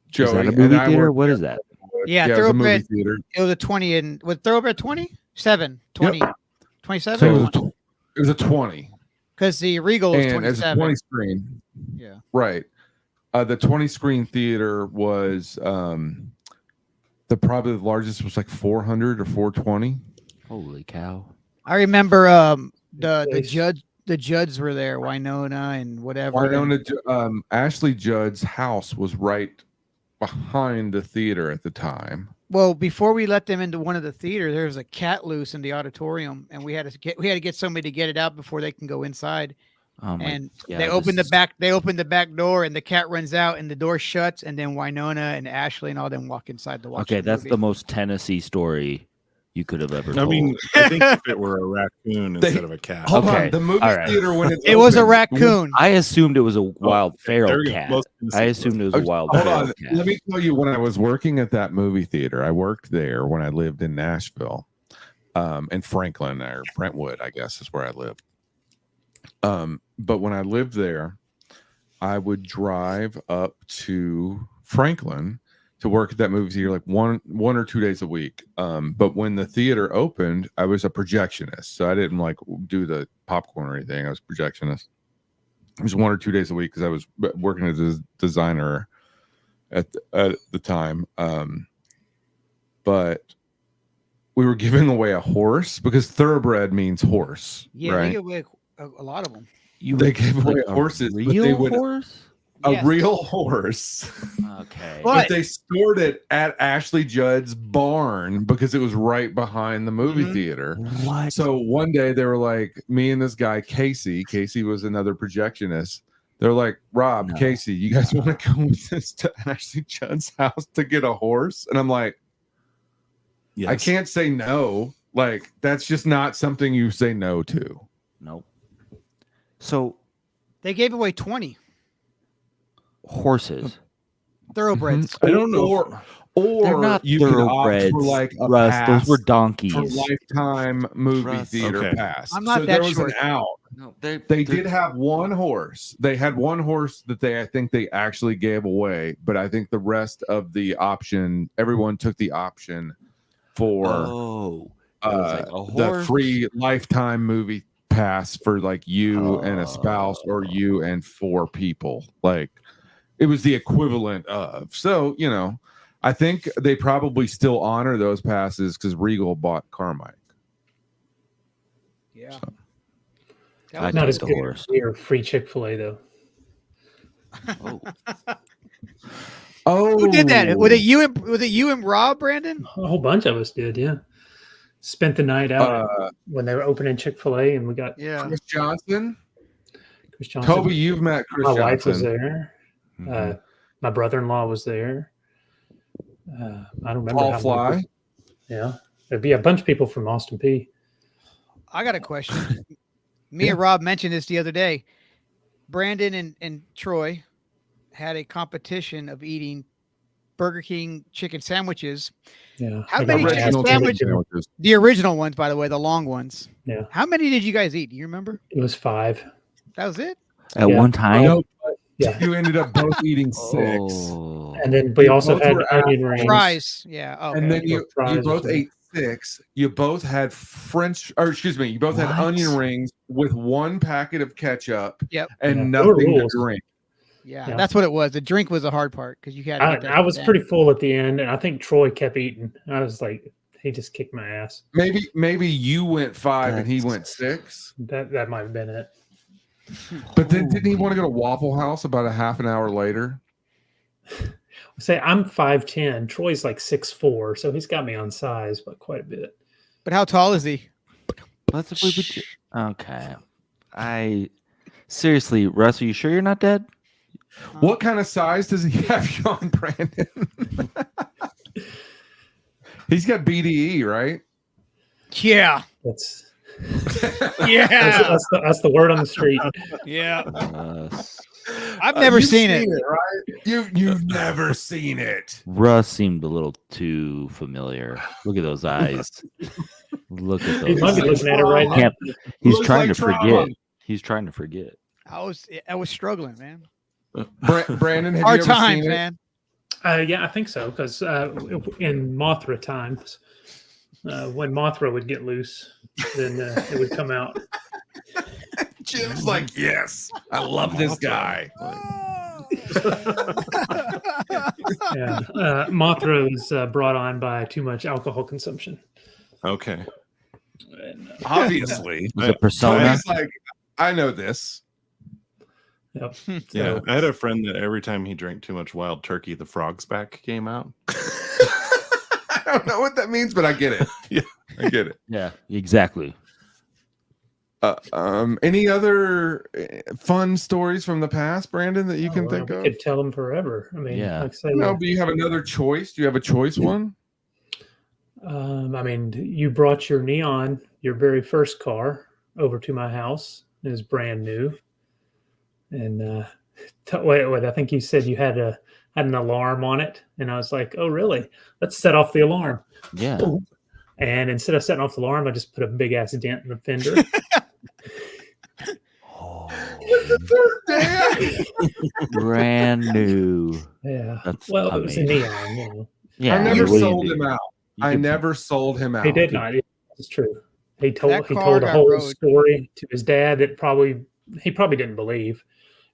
Joey, Is that a and movie I theater? worked What there is that? Yeah, it was a movie Thoroughbred. theater. It was a 20 and with Thoroughbred 20? 20, So 27? it was a 20. Because the Regal was And as a 27. 20 screen, Yeah. right. The 20 screen theater was probably the largest was like 400 or 420. Holy cow! I remember the Nice. judges were there, Winona and whatever. Ashley Judd's house was right behind the theater at the time. Well, before we let them into one of the theaters, there was a cat loose in the auditorium, and we had to get somebody to get it out before they can go inside. Oh my! And yeah, they opened the back door, and the cat runs out, and the door shuts, and then Winona and Ashley and all them walk inside to watch. Okay, the that's movie. the most Tennessee story you could have ever I told. mean, I think if it were a raccoon instead of a cat, Hold Okay, on, the movie all right. theater when It was a opened, raccoon. I assumed it was a wild there feral we go. cat. Most Tennessee I assumed it was a wild Hold feral on. cat. Let me tell you, when I was working at that movie theater, I worked there when I lived in Nashville, in Franklin or Brentwood, I guess is where I lived. But when I lived there, I would drive up to Franklin to work at that movie theater like one or 2 days a week. But when the theater opened, I was a projectionist, so I didn't like do the popcorn or anything. I was a projectionist. It was 1 or 2 days a week because I was working as a designer at the time. But we were giving away a horse because thoroughbred means horse. Yeah, right? they give away a lot of them. They gave away a horses, but real they would horse. a Yes. real horse. Okay. But- But they stored it at Ashley Judd's barn because it was right behind the movie Mhm. theater. What? So one day they were like, me and this guy Casey was another projectionist. They're like, Rob, No. Casey, you guys want to come with us to Ashley Judd's house to get a horse? And I'm like, yes. I can't say no. Like, that's just not something you say no to. Nope. So They gave away 20 horses. thoroughbreds. I don't know. Or They're not you could opt thoroughbreds. for like a Russ, pass those were donkeys. for lifetime movie Russ. theater Okay. pass. I'm not so that there was short. an out. No, They did have one horse. They had one horse that I think they actually gave away, but I think the rest of the option, everyone took the option for Oh, it was like a the horse. free lifetime movie pass for like you and a spouse or you and 4 people. Like it was the equivalent of. So, you know, I think they probably still honor those passes because Regal bought Carmike. Yeah. So. That I was Not take as the good horse. as your free Chick-fil-A though. Oh, Oh, Who did that? Was it you and Rob, Brandon? A whole bunch of us did, yeah. Spent the night out Uh, when they were opening Chick-fil-A, and we got Yeah. Chris Johnson? Chris Johnson. Toby, you've met Chris My Johnson. wife was there. mhm. My brother-in-law was there. I don't remember. Paul how many Fly. people- Yeah, there'd be a bunch of people from Austin P. I got a question. Me and Rob mentioned this the other day. Brandon and Troy had a competition of eating Burger King chicken sandwiches. Yeah, How I got many my chicken ass Original kicked. sandwiches? sandwiches. The original ones, by the way, the long ones. Yeah. How many did you guys eat? Do you remember? It was 5. That was it? At Yeah. one time. No, Yeah, you ended up both eating 6. Oh. and then we You also both had were onion rings. Fries. Yeah. Okay. And then Or you fries or both something. ate 6. You both had you both had What? onion rings with 1 packet of ketchup Yep. and Yeah. nothing to Rules. drink. Yeah, Yeah. that's what it was. The drink was the hard part because you had to get that I was down. pretty full at the end, and I think Troy kept eating. I was like, he just kicked my ass. Maybe you went 5 and he That's- went 6. That might have been it. But then didn't he want to go to Waffle House about a half an hour later? Say I'm 5'10". Troy's like 6'4", so he's got me on size, but quite a bit. But how tall is he? Let's okay. I seriously, Russ, are you sure you're not dead? What kind of size does he have, Sean Brandon? He's got BDE, right? Yeah. That's Yeah. That's the word on the street. Yeah. Russ. I've never You've seen it. right? You've never seen it. Russ seemed a little too familiar. Look at those eyes. Look at He those might be eyes. looking at it right now. Can't- He's Looks trying like to forget. trauma. He's trying to forget. I was struggling, man. Brandon, have Hard you ever times, seen it? man. Yeah, I think so. Because in Mothra times, when Mothra would get loose, then it would come out. Jim's like, yes, I love this guy. Yeah, Mothra was brought on by too much alcohol consumption. Okay. And, Obviously. Was it Persona? Tony's like, I know this. yep. Yeah, I had a friend that every time he drank too much wild turkey, the frog's back came out. I don't know what that means, but I get it. Yeah. I get it. Yeah, exactly. Any other fun stories from the past, Brandon, that you can Oh, think we of? could tell them forever. I mean, Yeah. like I say, No, but you have another choice. Do you have a choice one? I mean, you brought your Neon, your very first car, over to my house. It was brand new, and wait, I think you said you had an alarm on it, and I was like, oh, really? Let's set off the alarm. Yeah. And instead of setting off the alarm, I just put a big ass dent in the fender. Oh, Damn. brand new. Yeah. That's Well, it was a amazing. Neon. You know. Yeah, I never what do you sold do? him out. You I could- never sold him out. He did not. It's true. He That told car a got whole rode. story to his dad that he probably didn't believe.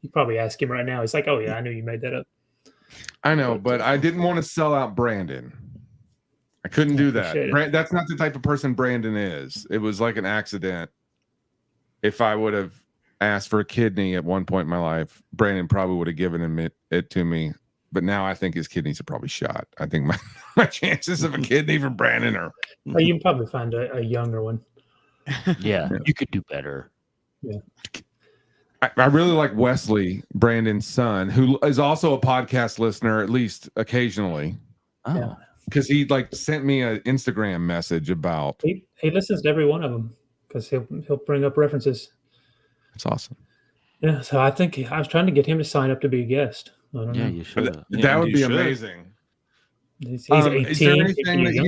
You probably ask him right now. He's like, "Oh yeah, I knew you made that up." I know, but I didn't want to sell out Brandon. I couldn't do that. Appreciate it. That's not the type of person Brandon is. It was like an accident. If I would have asked for a kidney at one point in my life, Brandon probably would have given it to me. But now I think his kidneys are probably shot. I think my chances of a kidney from Brandon are. Well, you can probably find a younger one. Yeah, you could do better. I really like Wesley, Brandon's son, who is also a podcast listener, at least occasionally, Oh, Yeah. because he like sent me an Instagram message about. He listens to every one of them because he'll bring up references. It's awesome. Yeah, so I think I was trying to get him to sign up to be a guest. I don't yeah, know. you should. That would you be should. amazing. He's Is 18. there He'd be anything a that young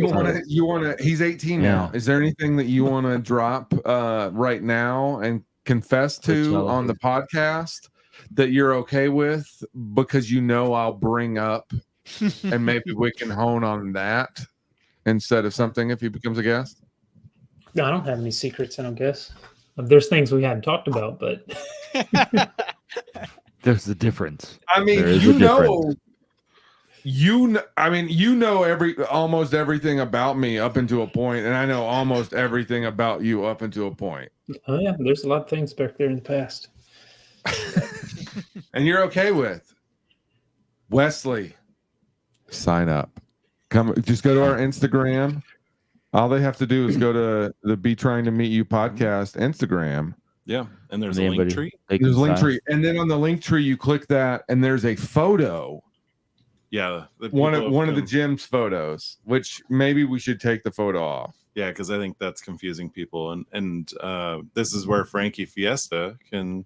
you want to? He's 18 now. Yeah. Is there anything that you want to drop right now and confess to tell on the podcast that you're okay with, because you know I'll bring up, and maybe we can hone on that instead of something if he becomes a guest. No, I don't have any secrets. I don't guess. There's things we hadn't talked about, but There's a difference. I mean, There is you a know, you know almost everything about me up until a point, and I know almost everything about you up until a point. oh yeah, there's a lot of things back there in the past. And you're okay with Wesley. Sign up. Come, just go to our Instagram. All they have to do is go to the Be Trying to Meet You podcast Instagram. Yeah. And there's And a link anybody- tree. they can There's a link sign. tree, and then on the link tree you click that, and there's a photo. Yeah. One of the Jim's photos, which maybe we should take the photo off. Yeah, because I think that's confusing people. And this is where Frankie Fiesta can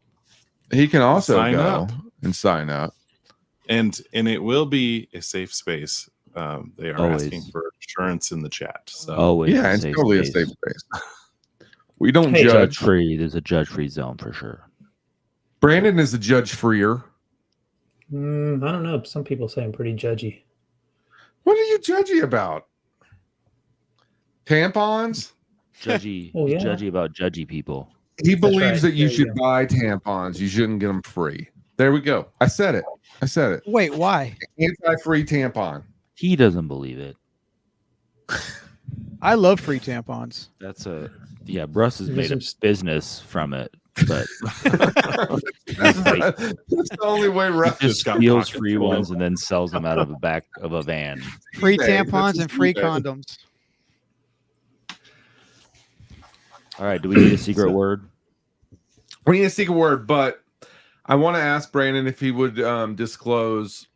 He can also Sign go up. and sign up. and it will be a safe space. They are Always. asking for assurance in the chat. So Always Yeah, a it's safe totally a space. safe space. We don't Hey, judge. Judge free. There's a judge free zone for sure. Brandon is a judge freer. I don't know. Some people say I'm pretty judgy. What are you judgy about? Tampons? Judgy. Oh, yeah. Judgy about judgy people. He believes right. that you There you should buy tampons. You shouldn't get them free. There we go. I said it. Wait, why? Anti-free tampon. He doesn't believe it. I love free tampons. That's Bruss has made a Just- business from it, but That's the only way Russ just Just got steals pocket free full. ones and then sells them out of the back of a van. Free eBay. tampons This and is free eBay. condoms. All right, do we need a secret word? We need to seek a word, but I want to ask Brandon if he would disclose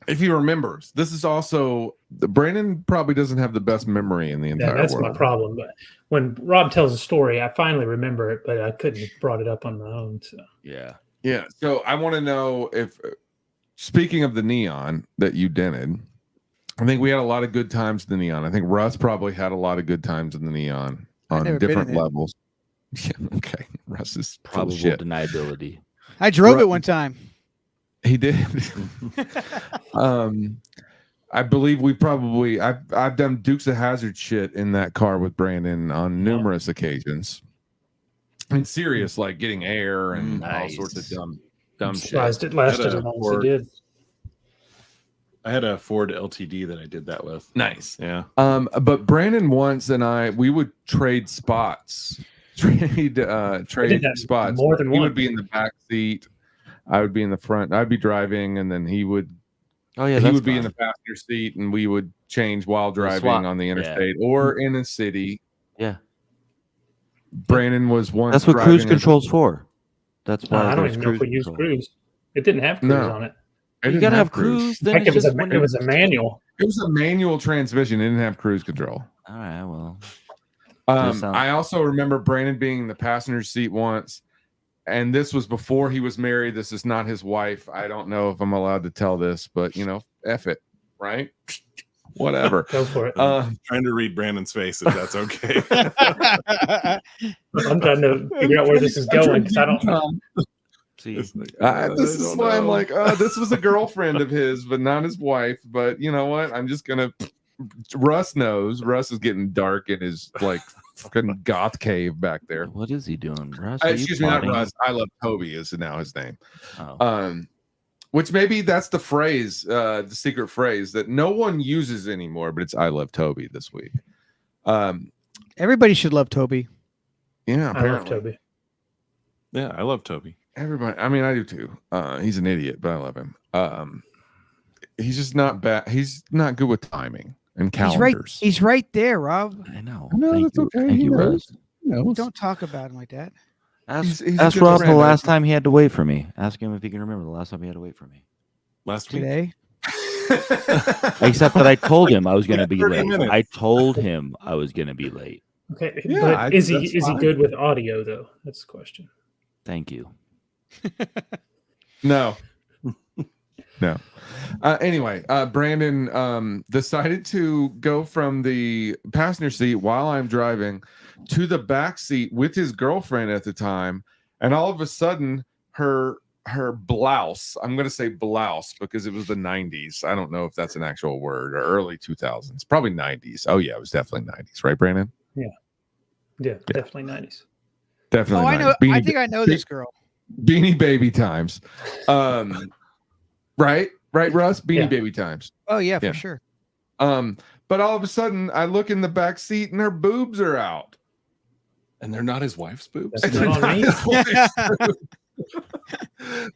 if he remembers. This is also Brandon probably doesn't have the best memory in the Yeah, entire that's world. my problem. But when Rob tells a story, I finally remember it, but I couldn't have brought it up on my own. So Yeah. Yeah. So I want to know if, speaking of the neon that you dented, I think we had a lot of good times in the neon. I think Russ probably had a lot of good times in the neon I've on never been in different it. levels. Yeah. Okay. Russ is full of Probable shit. deniability. I drove it one time. He did. I believe we probably I've done Dukes of Hazzard shit in that car with Brandon on numerous occasions. And serious, like getting air and all sorts of dumb I'm shit. surprised it lasted Had a as long as it Ford. did. I had a Ford LTD that I did that with. Nice. Yeah. But Brandon once and we would trade spots. Trade that spots. more than He once. would be in the back seat. I would be in the front. I'd be driving, and then he would Oh yeah, he would be in the passenger seat, and we would change while driving swap. on the Yeah. interstate or in a city. Yeah. Brandon was once. That's what driving cruise in- control's for. That's why I don't there's even know if we cruise used control. cruise. It didn't have cruise No. on it. It You didn't gotta have cruise. Then Heck, it's it was just a when it was a manual. It was a manual transmission. It didn't have cruise control. All right. Well. Just sounds- I also remember Brandon being in the passenger seat once, and this was before he was married. This is not his wife. I don't know if I'm allowed to tell this, but F it, right? Whatever. Go for it. I'm trying to read Brandon's face if that's okay. I'm trying to figure out where this is going because I don't. See, This is why I'm like, this was a girlfriend of his, but not his wife. But you know what? I'm just gonna. Russ knows. Russ is getting dark in his like fucking goth cave back there. what is he doing? Russ, are you Excuse me, not plotting? Russ. I love Toby is now his name. Oh. Which maybe that's the phrase, the secret phrase that no one uses anymore, but it's I love Toby this week. Everybody should love Toby. Yeah, I love apparently. Toby. Yeah, I love Toby. Everybody, I mean, I do too. He's an idiot, but I love him. He's just not bad. He's not good with timing and calendars. He's right there, Rob. I know. No, Thank that's you. okay. Thank He you, knows. Russ. He knows. Don't talk about him like that. Ask, He's a ask good Rob the friend. last time he had to wait for me. Ask him if he can remember the last time he had to wait for me. Last week. Today. Except that I told him I was going to be 30 late. minutes. I told him I was going to be late. Okay, Yeah, but is that's he fine. good with audio though? That's the question. Thank you. No. No. Anyway, Brandon decided to go from the passenger seat while I'm driving to the back seat with his girlfriend at the time, and all of a sudden her blouse, I'm going to say blouse because it was the 90s. I don't know if that's an actual word, or early 2000s, probably 90s. Oh yeah, it was definitely 90s, right, Brandon? Yeah, definitely 90s. Definitely. Oh, I know. 90s. I think I know this girl. Beanie Baby times. Right, Russ? Beanie Yeah. Baby times. Oh yeah, Yeah. for sure. But all of a sudden I look in the back seat and her boobs are out. And they're not his wife's boobs. That's They're not on me. not his wife's boobs.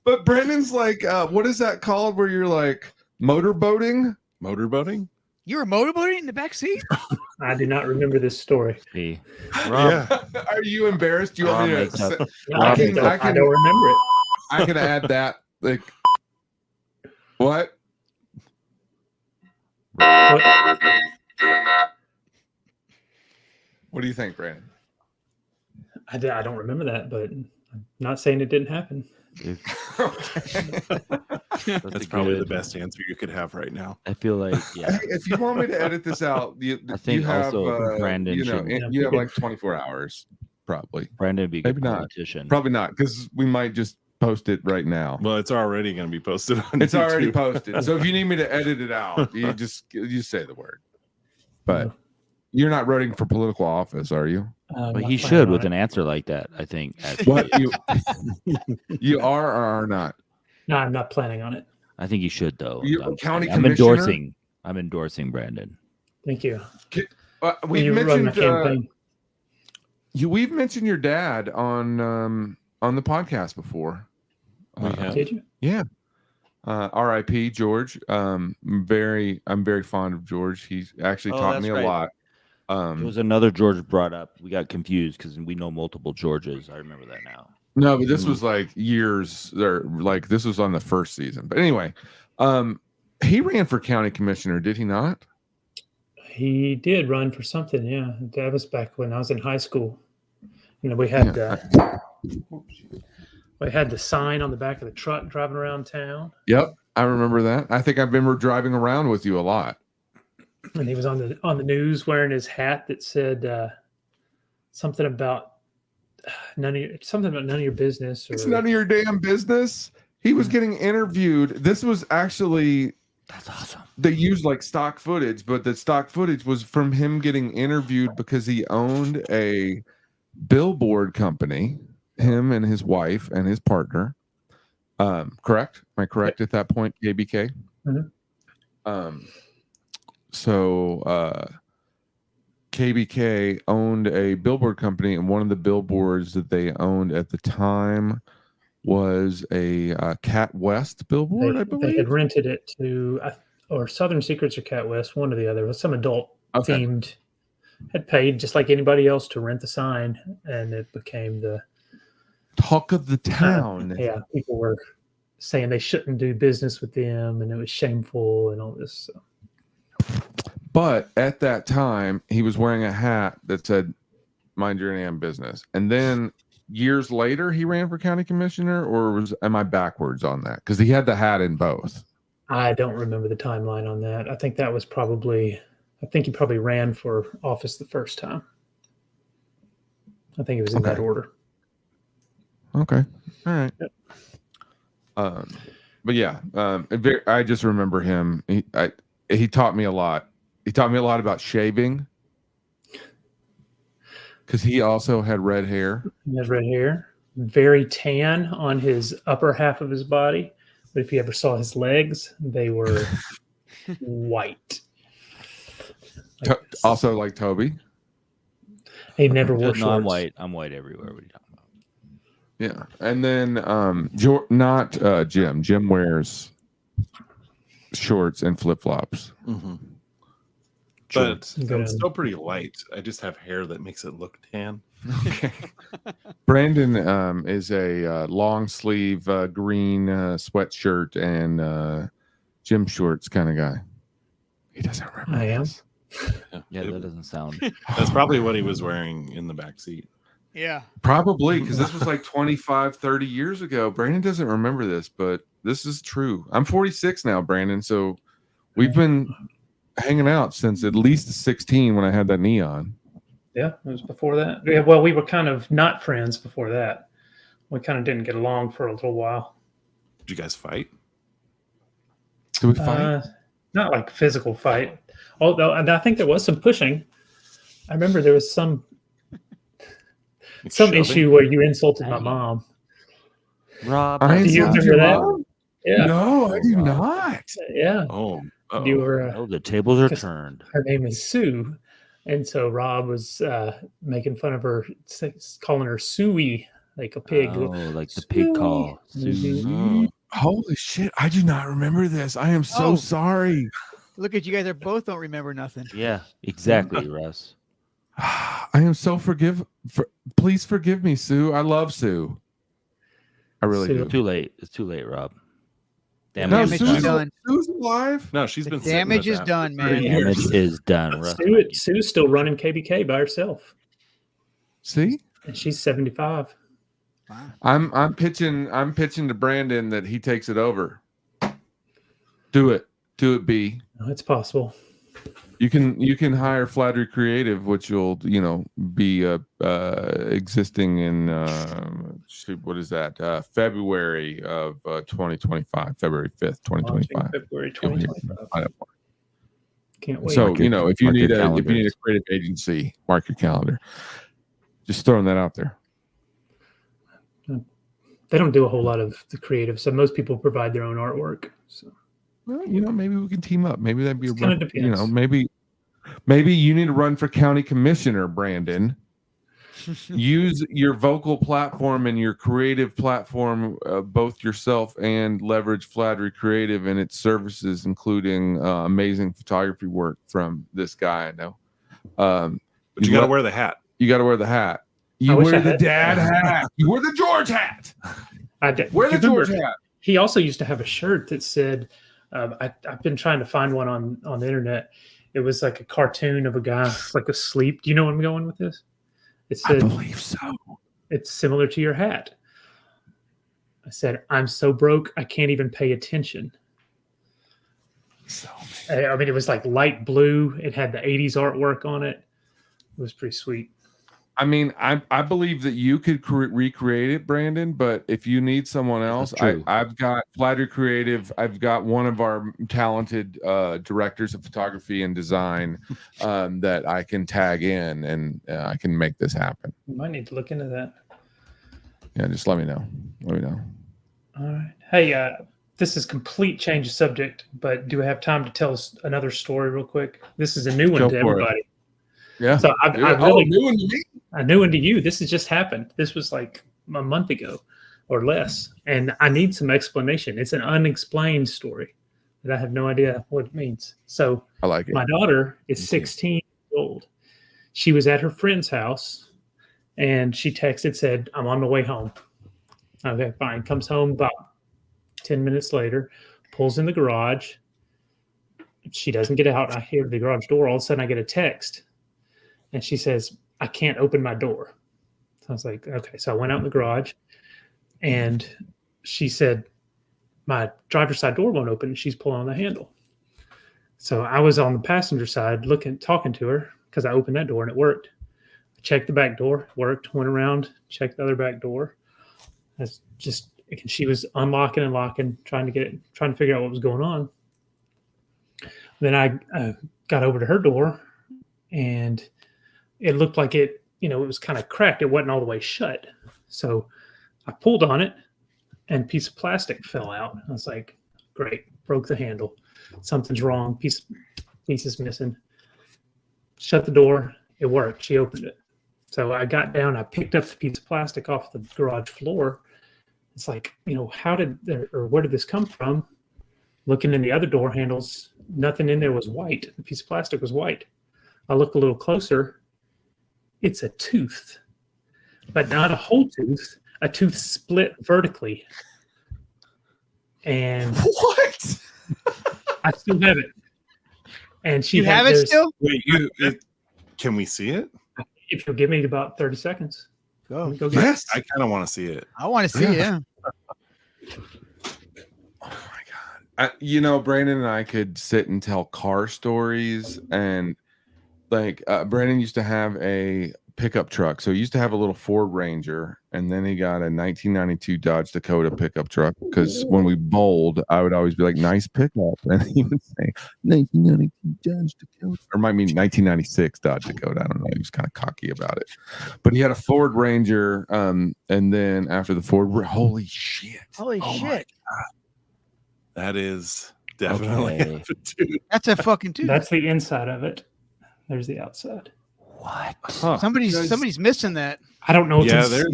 But Brendan's like, what is that called where you're like motorboating? Motorboating? You were motorboating in the back seat? I do not remember this story. See, Rob, Are you embarrassed? Do you want me Rob to makes up- No, I I, can- don't, I I can- don't remember it. I can add that like what? Rob, that was me doing that. What do you think, Brandon? I don't remember that, but I'm not saying it didn't happen. if- That's probably the best answer you could have right now. I feel like, yeah. Hey, if you want me to edit this out, I you think have, also Brandon you know, should- you have like 24 hours, probably. Brandon would be a good Maybe not. politician. Probably not, because we might just post it right now. Well, it's already going to be posted on It's already YouTube. posted. So if you need me to edit it out, you say the word. But you're not running for political office, are you? But he should with an answer like that, I think. What you are or are not? No, I'm not planning on it. I think he should, though. You- I'm county saying. commissioner? I'm endorsing Brandon. Thank you. We've You run my mentioned campaign. we've mentioned your dad on the podcast before. We have. Did you? Yeah. R.I.P. George. I'm very fond of George. He's actually Oh, taught that's me a right. lot. There was another George brought up. We got confused because we know multiple Georges. I remember that now. No, but this was like years, or like this was on the first season. But anyway, He ran for county commissioner, did he not? He did run for something. Yeah, that was back when I was in high school. We had we had the sign on the back of the truck driving around town. Yep, I remember that. I think I remember driving around with you a lot. And he was on the news wearing his hat that said something about none of your business. Or, It's none of your damn business. He was getting interviewed. This was actually, That's awesome. they used like stock footage, but the stock footage was from him getting interviewed because he owned a billboard company, him and his wife and his partner. Correct? Am I correct at that point, KBK? Mhm. So KBK owned a billboard company, and one of the billboards that they owned at the time was a Cat West billboard, I They believe. had rented it to or Southern Secrets or Cat West, one or the other. It was some adult themed. Had paid just like anybody else to rent the sign, and it became the talk of the town. Yeah, people were saying they shouldn't do business with them, and it was shameful and all this. So. But at that time, he was wearing a hat that said, "Mind your damn business." And then years later, he ran for county commissioner, or am I backwards on that? Because he had the hat in both. I don't remember the timeline on that. I think that was I think he probably ran for office the first time. I think it was in that order. Okay. All right. Yep. But yeah, I just remember him. He taught me a lot. He taught me a lot about shaving because he also had red hair. He has red hair, very tan on his upper half of his body. But if you ever saw his legs, they were white. Also like Toby. He never wore shorts. No, I'm white. I'm white everywhere. What are you talking about? Yeah. And then not Jim. Jim wears shorts and flip-flops. Mm-hmm. But I'm still pretty light. I just have hair that makes it look tan. Okay. Brandon is a long sleeve green sweatshirt and gym shorts kind of guy. He doesn't remember. I am. Yeah, that doesn't sound. That's probably what he was wearing in the back seat. Yeah. Probably, because this was like 25, 30 years ago. Brandon doesn't remember this, but this is true. I'm 46 now, Brandon. So we've been hanging out since at least 16 when I had that neon. Yeah, it was before that. Yeah, well, we were kind of not friends before that. We kind of didn't get along for a little while. Did you guys fight? Did we fight? Not like physical fight. Although I think there was some pushing. I remember there was some issue where you insulted my mom. Rob, I do you insulted remember your that? mom? Yeah. No, I do not. Yeah. Oh, You were. Oh, the tables are turned. Her name is Sue, and so Rob was making fun of her, calling her Suey, like a pig. Oh, like the pig call. Mhm. Holy shit! I do not remember this. I am so sorry. Look at you guys. Both don't remember nothing. Yeah, exactly, Russ. I am so please forgive me, Sue. I love Sue. I really Sue. do. Too late. It's too late, Rob. No, Damage Sue's, is done. Sue's alive. No, she's The been damage sitting is with that done, for 30 man. years. Damage is done, Russ. Sue's still running KBK by herself, See, and she's 75. Wow. I'm pitching to Brandon that he takes it over. Do it, B. No, it's possible. You can hire Flattery Creative, which will be existing in what is that February of 2025, February 5th, 2025. February 2025. Can't wait. So if you Mark need your a calendars. creative agency, mark your calendar. Just throwing that out there. They don't do a whole lot of the creative, so most people provide their own artwork. So Well, maybe we can team up. Maybe that'd be a Kinda depends. maybe you need to run for county commissioner, Brandon. Use your vocal platform and your creative platform, both yourself and leverage Flattery Creative and its services, including amazing photography work from this guy I know. But you got to wear the hat. You got to wear the hat. You wish I wear the had. dad hat. You wear the George hat. I did. Wear the Do you remember, George hat. he also used to have a shirt that said, I've been trying to find one on the internet. It was like a cartoon of a guy like asleep. Do you know where I'm going with this? It I said believe so. it's similar to your hat. I said, I'm so broke I can't even pay attention. So I mean, it was like light blue. It had the 80s artwork on it. It was pretty sweet. I mean, I believe that you could recreate it, Brandon. But if you need someone else, true. I've got Flattery Creative. I've got one of our talented directors of photography and design that I can tag in, and I can make this happen. You might need to look into that. Yeah, just let me know. Let me know. All right. Hey, this is complete change of subject, but do we have time to tell us another story real quick? This is a new one Go to for it. everybody. Yeah. So I Oh, really new one to me. I knew one to you. This has just happened. This was like a month ago or less. And I need some explanation. It's an unexplained story that I have no idea what it means. So I like it. my daughter is 16 years old. She was at her friend's house and she texted, said, I'm on the way home. Okay, fine. Comes home about 10 minutes later, pulls in the garage. She doesn't get out. I hear the garage door. All of a sudden, I get a text. And she says, I can't open my door. So I was like, okay. So I went out in the garage and she said, my driver's side door won't open. And she's pulling on the handle. So I was on the passenger side talking to her because I opened that door and it worked. I checked the back door, worked, went around, checked the other back door. She was unlocking and locking, trying to figure out what was going on. Then I got over to her door and it looked like it was kind of cracked. It wasn't all the way shut. So I pulled on it and a piece of plastic fell out. I was like, great, broke the handle. Something's wrong. Piece is missing. Shut the door. It worked. She opened it. So I got down, I picked up the piece of plastic off the garage floor. It's like, where did this come from? Looking in the other door handles, nothing in there was white. The piece of plastic was white. I look a little closer. It's a tooth, but not a whole tooth. A tooth split vertically. And What? I still have it. And You have it still? Wait, can we see it? If you'll give me about 30 seconds. Go. Go get it. Yes. I kind of want to see it. I want to see it. Yeah. Oh my god! Brandon and I could sit and tell car stories, and like Brandon used to have a pickup truck, so he used to have a little Ford Ranger, and then he got a 1992 Dodge Dakota pickup truck. Because when we bowled, I would always be like, "Nice pickup," and he would say, "1992 Dodge Dakota," or might mean 1996 Dodge Dakota. I don't know. He was kind of cocky about it, but he had a Ford Ranger, and then after the Ford, holy shit! Holy Oh my shit. That is definitely Okay. a tooth. That's a fucking tooth. That's the inside of it. There's the outside. What? Huh. Somebody's missing that. I don't know if Yeah, it's there-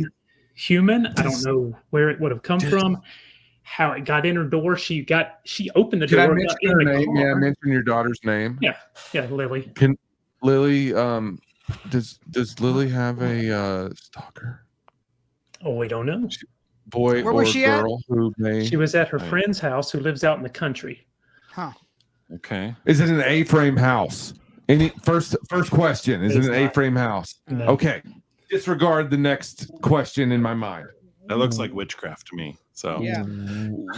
human. I don't know where it would have come from, how it got in her door. She opened the Did I door. mention got in her the name? car. Yeah, mention your daughter's name. Yeah, Lily. Lily, does Lily have a stalker? Oh, we don't know. Boy Where or was she at? girl who may She was at her Right. friend's house who lives out in the country. Huh. Okay. is it an A-frame house? First question, is it It's an not. A-frame house? No. Okay. Disregard the next question in my mind. That looks like witchcraft to me. So Yeah.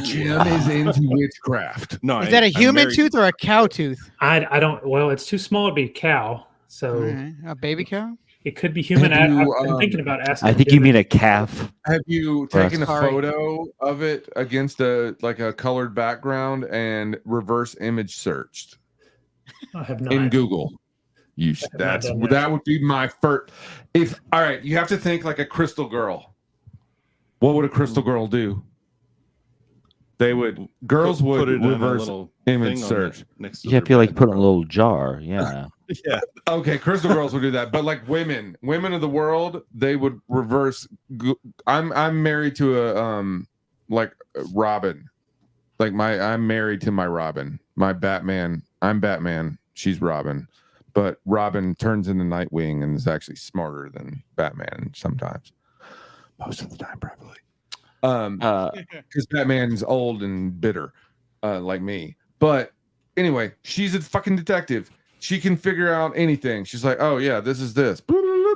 Jim is into witchcraft. no, Is that a I'm human married- tooth or a cow tooth? I don't. Well, it's too small to be a cow, so All right. A baby cow? it could be human. Have you, I've been thinking about asking. I think you mean a calf. Have you Right. taken a Sorry. photo of it against a colored background and reverse image searched I have not. in Google? have not done that. That would be my first. All right, you have to think like a crystal girl. What would a crystal girl do? Girls would put it in a reverse little image thing on search. next to You have their to like bed. put in a little jar. Yeah. Yeah. Okay, crystal girls would do that, but like women of the world, they would reverse. I'm married to a like Robin, like I'm married to my Robin, my Batman. I'm Batman. She's Robin, but Robin turns into Nightwing and is actually smarter than Batman sometimes. Most of the time, probably. Because Batman's old and bitter, like me. But anyway, she's a fucking detective. She can figure out anything. She's like, oh yeah, this is this.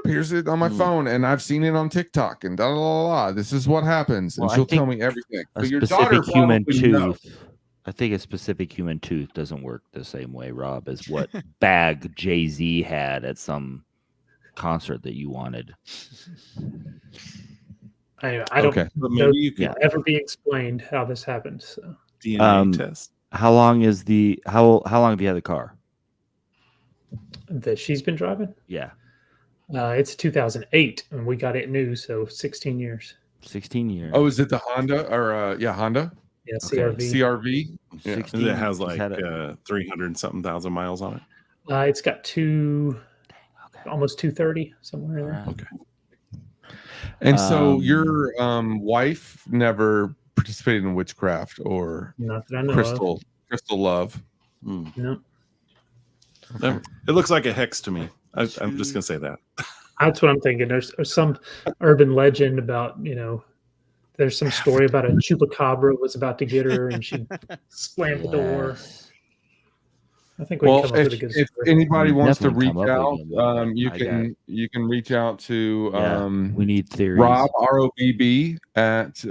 Here's it on my phone, and I've seen it on TikTok, and da da da da. This is what happens, and Well, I she'll tell think me everything. A So your daughter specific human probably knows. tooth. I think a specific human tooth doesn't work the same way, Rob, as what bag Jay-Z had at some concert that you wanted. Anyway, I don't Okay. But know maybe you could Yeah. ever be explained how this happened. So DNA test. How long is the how long have you had the car? that she's been driving. Yeah, It's 2008, and we got it new, so 16 years. 16 years. Oh, is it the Honda or Honda Yeah, Okay. CRV. CRV? Yeah. 16 It has he's like had it. 300 something thousand miles on it. It's got Okay. almost 230 somewhere in there. Alright. Okay. And so Um, your wife never participated in witchcraft or Not that I know crystal love. Hmm. of. No, It looks like a hex to me. I'm just gonna say that. that's what I'm thinking. There's some urban legend about, there's some story about a chupacabra was about to get her, and she slammed the door. Yes. I think we can Well, come up with a good if story. anybody We wants to definitely reach come up out, with one. you can reach out to Yeah, we need theories. Robb ROBB at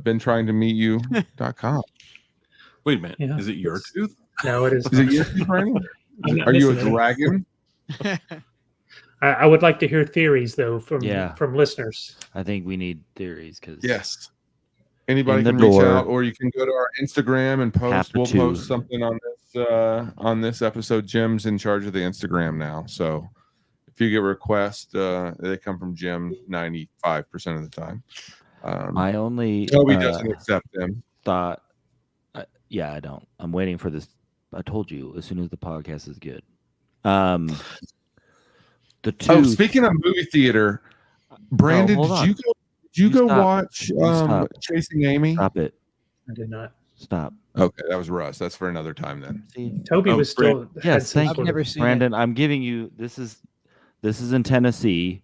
been trying to meet you.com. Wait a minute. Yeah. Is it your tooth? No, it is. Is it you, Brandon? I'm not Are you a missing any. dragon? I would like to hear theories though from Yeah. listeners. I think we need theories because Yes. Anybody In the can reach door. out, or you can go to our Instagram and post. Half the We'll two. post something on this episode. Jim's in charge of the Instagram now, so if you get requests, they come from Jim 95% of the time. my only Toby doesn't accept them. thought. Yeah, I don't. I'm waiting for this. I told you as soon as the podcast is good. The two. Oh, speaking of movie theater, Brandon, hold on. did you go stop. watch stop. Chasing Amy? Stop it. I did not. Stop. Okay, that was Russ. That's for another time then. See, Toby Oh, was still. Yes, had some thank I've sort never of- seen Brandon, I'm giving you this is in Tennessee.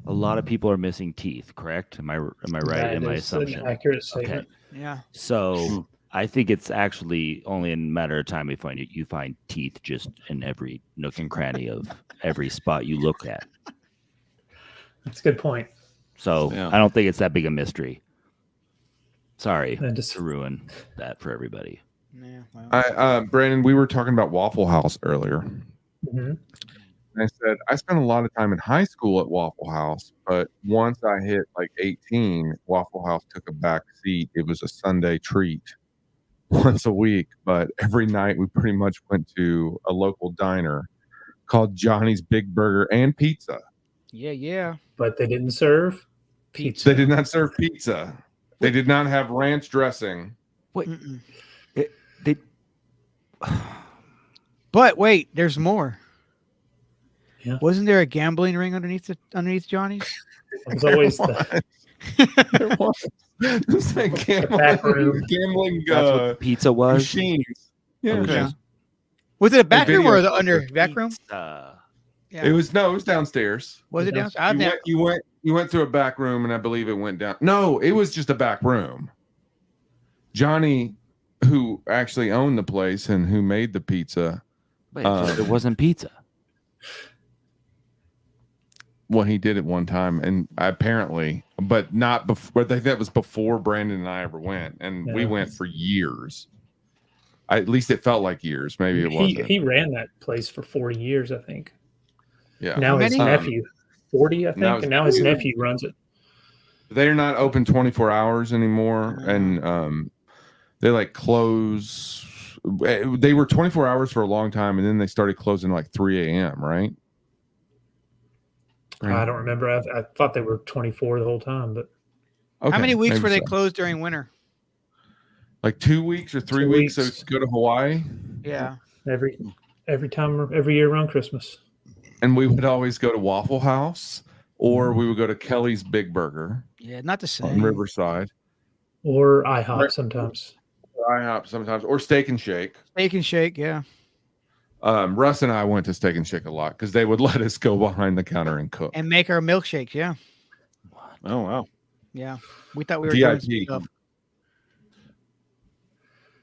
A lot of people are missing teeth. Correct? Am I right That in my is an assumption? accurate statement. it. Yeah. So I think it's actually only a matter of time you find teeth just in every nook and cranny of every spot you look at. That's a good point. So Yeah. I don't think it's that big a mystery. Sorry And just to ruin that for everybody. Yeah. Well. Brandon, we were talking about Waffle House earlier. Mhm. And I said, I spent a lot of time in high school at Waffle House, but once I hit like 18, Waffle House took a back seat. It was a Sunday treat once a week, but every night we pretty much went to a local diner called Johnny's Big Burger and Pizza. Yeah. Yeah. But they didn't serve pizza. They did not serve pizza. They did not have ranch dressing. Mm-mm. They But wait, there's more. Yeah. Wasn't there a gambling ring underneath Johnny's? It was always the There was. It was like back room. gambling that's what pizza was. machines. Yeah. was Yeah. just Was it a back room video or the poker. under back room? pizza. Yeah. It was downstairs. Was it down? I've You never. went through a back room, and I believe it went down. No, it was just a back room. Johnny, who actually owned the place and who made the pizza, Wait, so it wasn't pizza. well, he did it one time, and apparently, but not before. I think that was before Brandon and I ever went, and we Yeah. went for years. At least it felt like years. Maybe it wasn't. he ran that place for 40 years, I think. Yeah. Now his many? nephew, 40, I think, Now it's and now his 40. nephew runs it. They're not open 24 hours anymore, and they like close. They were 24 hours for a long time, and then they started closing like 3 a.m. Right? I don't remember. I thought they were 24 the whole time, but Okay, How many weeks maybe were they so. closed during winter? Like 2 weeks or 3 2 weeks. weeks. So to go to Hawaii, Yeah. every year around Christmas. and we would always go to Waffle House, or we would go to Kelly's Big Burger Yeah. Not the on same. Riverside, Or IHOP Right. sometimes. or IHOP sometimes, or Steak and Shake. Steak and Shake. Yeah. Russ and I went to Steak and Shake a lot because they would let us go behind the counter and cook. And make our milkshakes. Yeah. Oh wow. Yeah. We thought we were doing some VIP. stuff.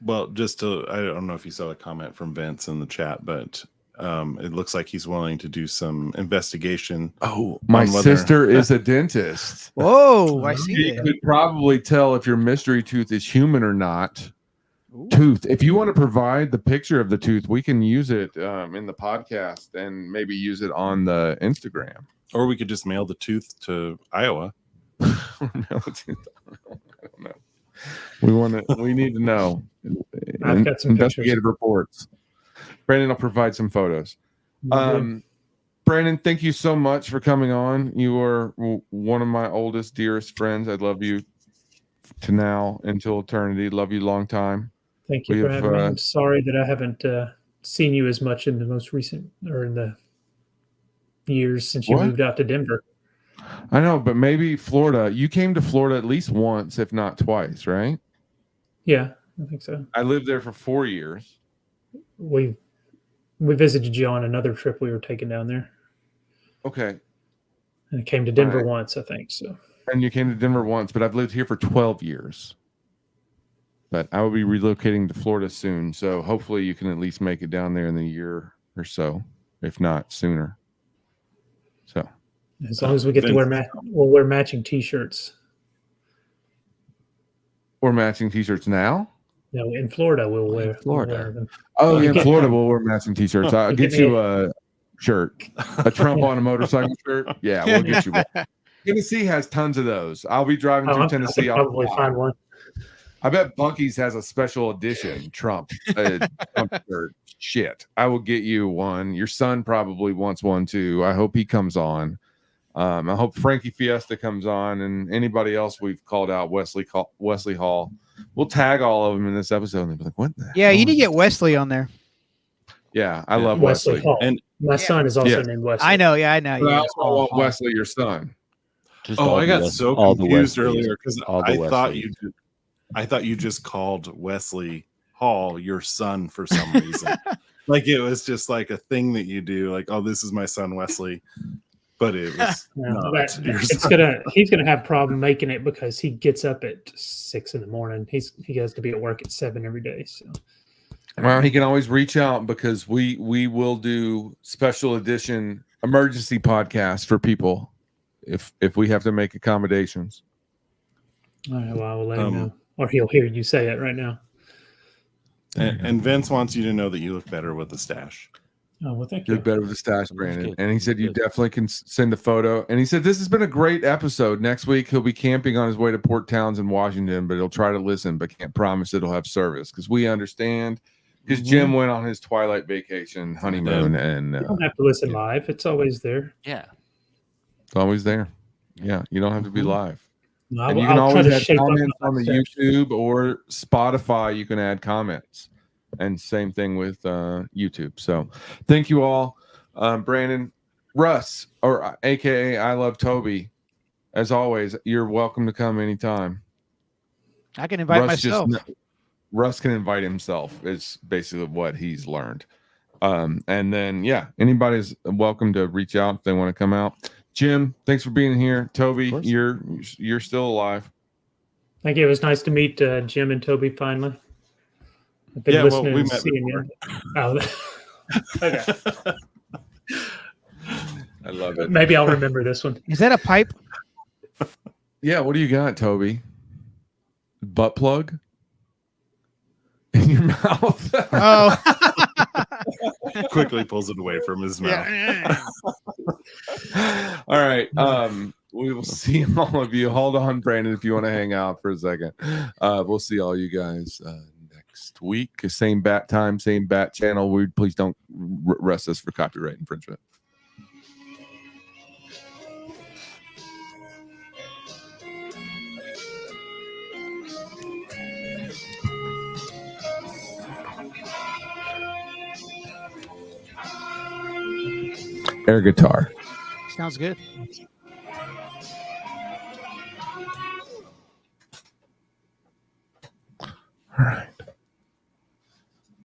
Well, just to, I don't know if you saw a comment from Vince in the chat, but it looks like he's willing to do some investigation. Oh, my on whether- sister is a dentist. Whoa, I see She that. could probably tell if your mystery tooth is human or not. Ooh. Tooth. If you want to provide the picture of the tooth, we can use it in the podcast and maybe use it on the Instagram. Or we could just mail the tooth to Iowa. I don't know. We need to know. I've got some investigative reports. Brandon will provide some photos. Brandon, thank you so much for coming on. You are one of my oldest, dearest friends. I love you to now until eternity. Love you long time. Thank you for having me. I'm sorry that I haven't seen you as much in the most recent or in the years since you moved out to Denver. I know, but maybe Florida. You came to Florida at least once, if not twice, right? Yeah, I think so. I lived there for 4 years. We visited you on another trip we were taking down there. Okay. And came to Denver once, I think. So. And you came to Denver once, but I've lived here for 12 years. But I will be relocating to Florida soon, so hopefully you can at least make it down there in the year or so, if not sooner. So. As long as we get to we'll wear matching T-shirts. We're matching T-shirts now? No, in Florida we'll wear. Florida. We'll wear them. Oh, in Florida we'll wear matching T-shirts. I'll get you a shirt, a Trump on a motorcycle shirt. Yeah, we'll get you one. Tennessee has tons of those. I'll be driving through Tennessee. I'll probably find one. I bet Bunky's has a special edition Trump shirt. Shit, I will get you one. Your son probably wants one too. I hope he comes on. I hope Frankie Fiesta comes on, and anybody else we've called out, Wesley Hall. We'll tag all of them in this episode, and they'll be like, "What the?" Yeah, you need to get Wesley on there. Yeah, I love Wesley. Hall. And my son is also named Wesley. I know. Yeah, I know. But Yeah. I also want Wesley, your son. I got so confused earlier because I thought you just called Wesley Hall your son for some reason. Like it was just like a thing that you do. Like, oh, this is my son Wesley. But it was he's gonna have problem making it because he gets up at 6 a.m. He has to be at work at 7 every day. So well, he can always reach out because we will do special edition emergency podcasts for people if we have to make accommodations. All right, well, I will let him know. Or he'll hear you say it right now. And Vince wants you to know that you look better with the stash. Oh, well, thank you. You're better with the stash, Brandon. And he said you definitely can send a photo. And he said this has been a great episode. Next week he'll be camping on his way to Port Townsend, Washington, but he'll try to listen, but can't promise it'll have service because we understand. Because Jim went on his twilight vacation honeymoon, and you don't have to listen live. It's always there. Yeah, it's always there. Yeah, you don't have to be live. No, and you can always add comments on the YouTube or Spotify. You can add comments. And same thing with YouTube. So thank you all. Brandon, Russ, or AKA I Love Toby. As always, you're welcome to come anytime. I can invite myself. Russ can invite himself is basically what he's learned. And then, yeah, anybody's welcome to reach out if they want to come out. Jim, thanks for being here. Toby, you're still alive. Thank you. It was nice to meet Jim and Toby finally. I've been listening and seeing you. Oh, okay. I love it. Maybe I'll remember this one. Is that a pipe? Yeah. What do you got, Toby? Butt plug in your mouth. Oh. Quickly pulls it away from his mouth. Yeah. All right. We will see all of you. Hold on, Brandon, if you want to hang out for a second. We'll see all you guys next week. Same bat time, same bat channel. Please don't arrest us for copyright infringement. Air guitar. Sounds good. All right.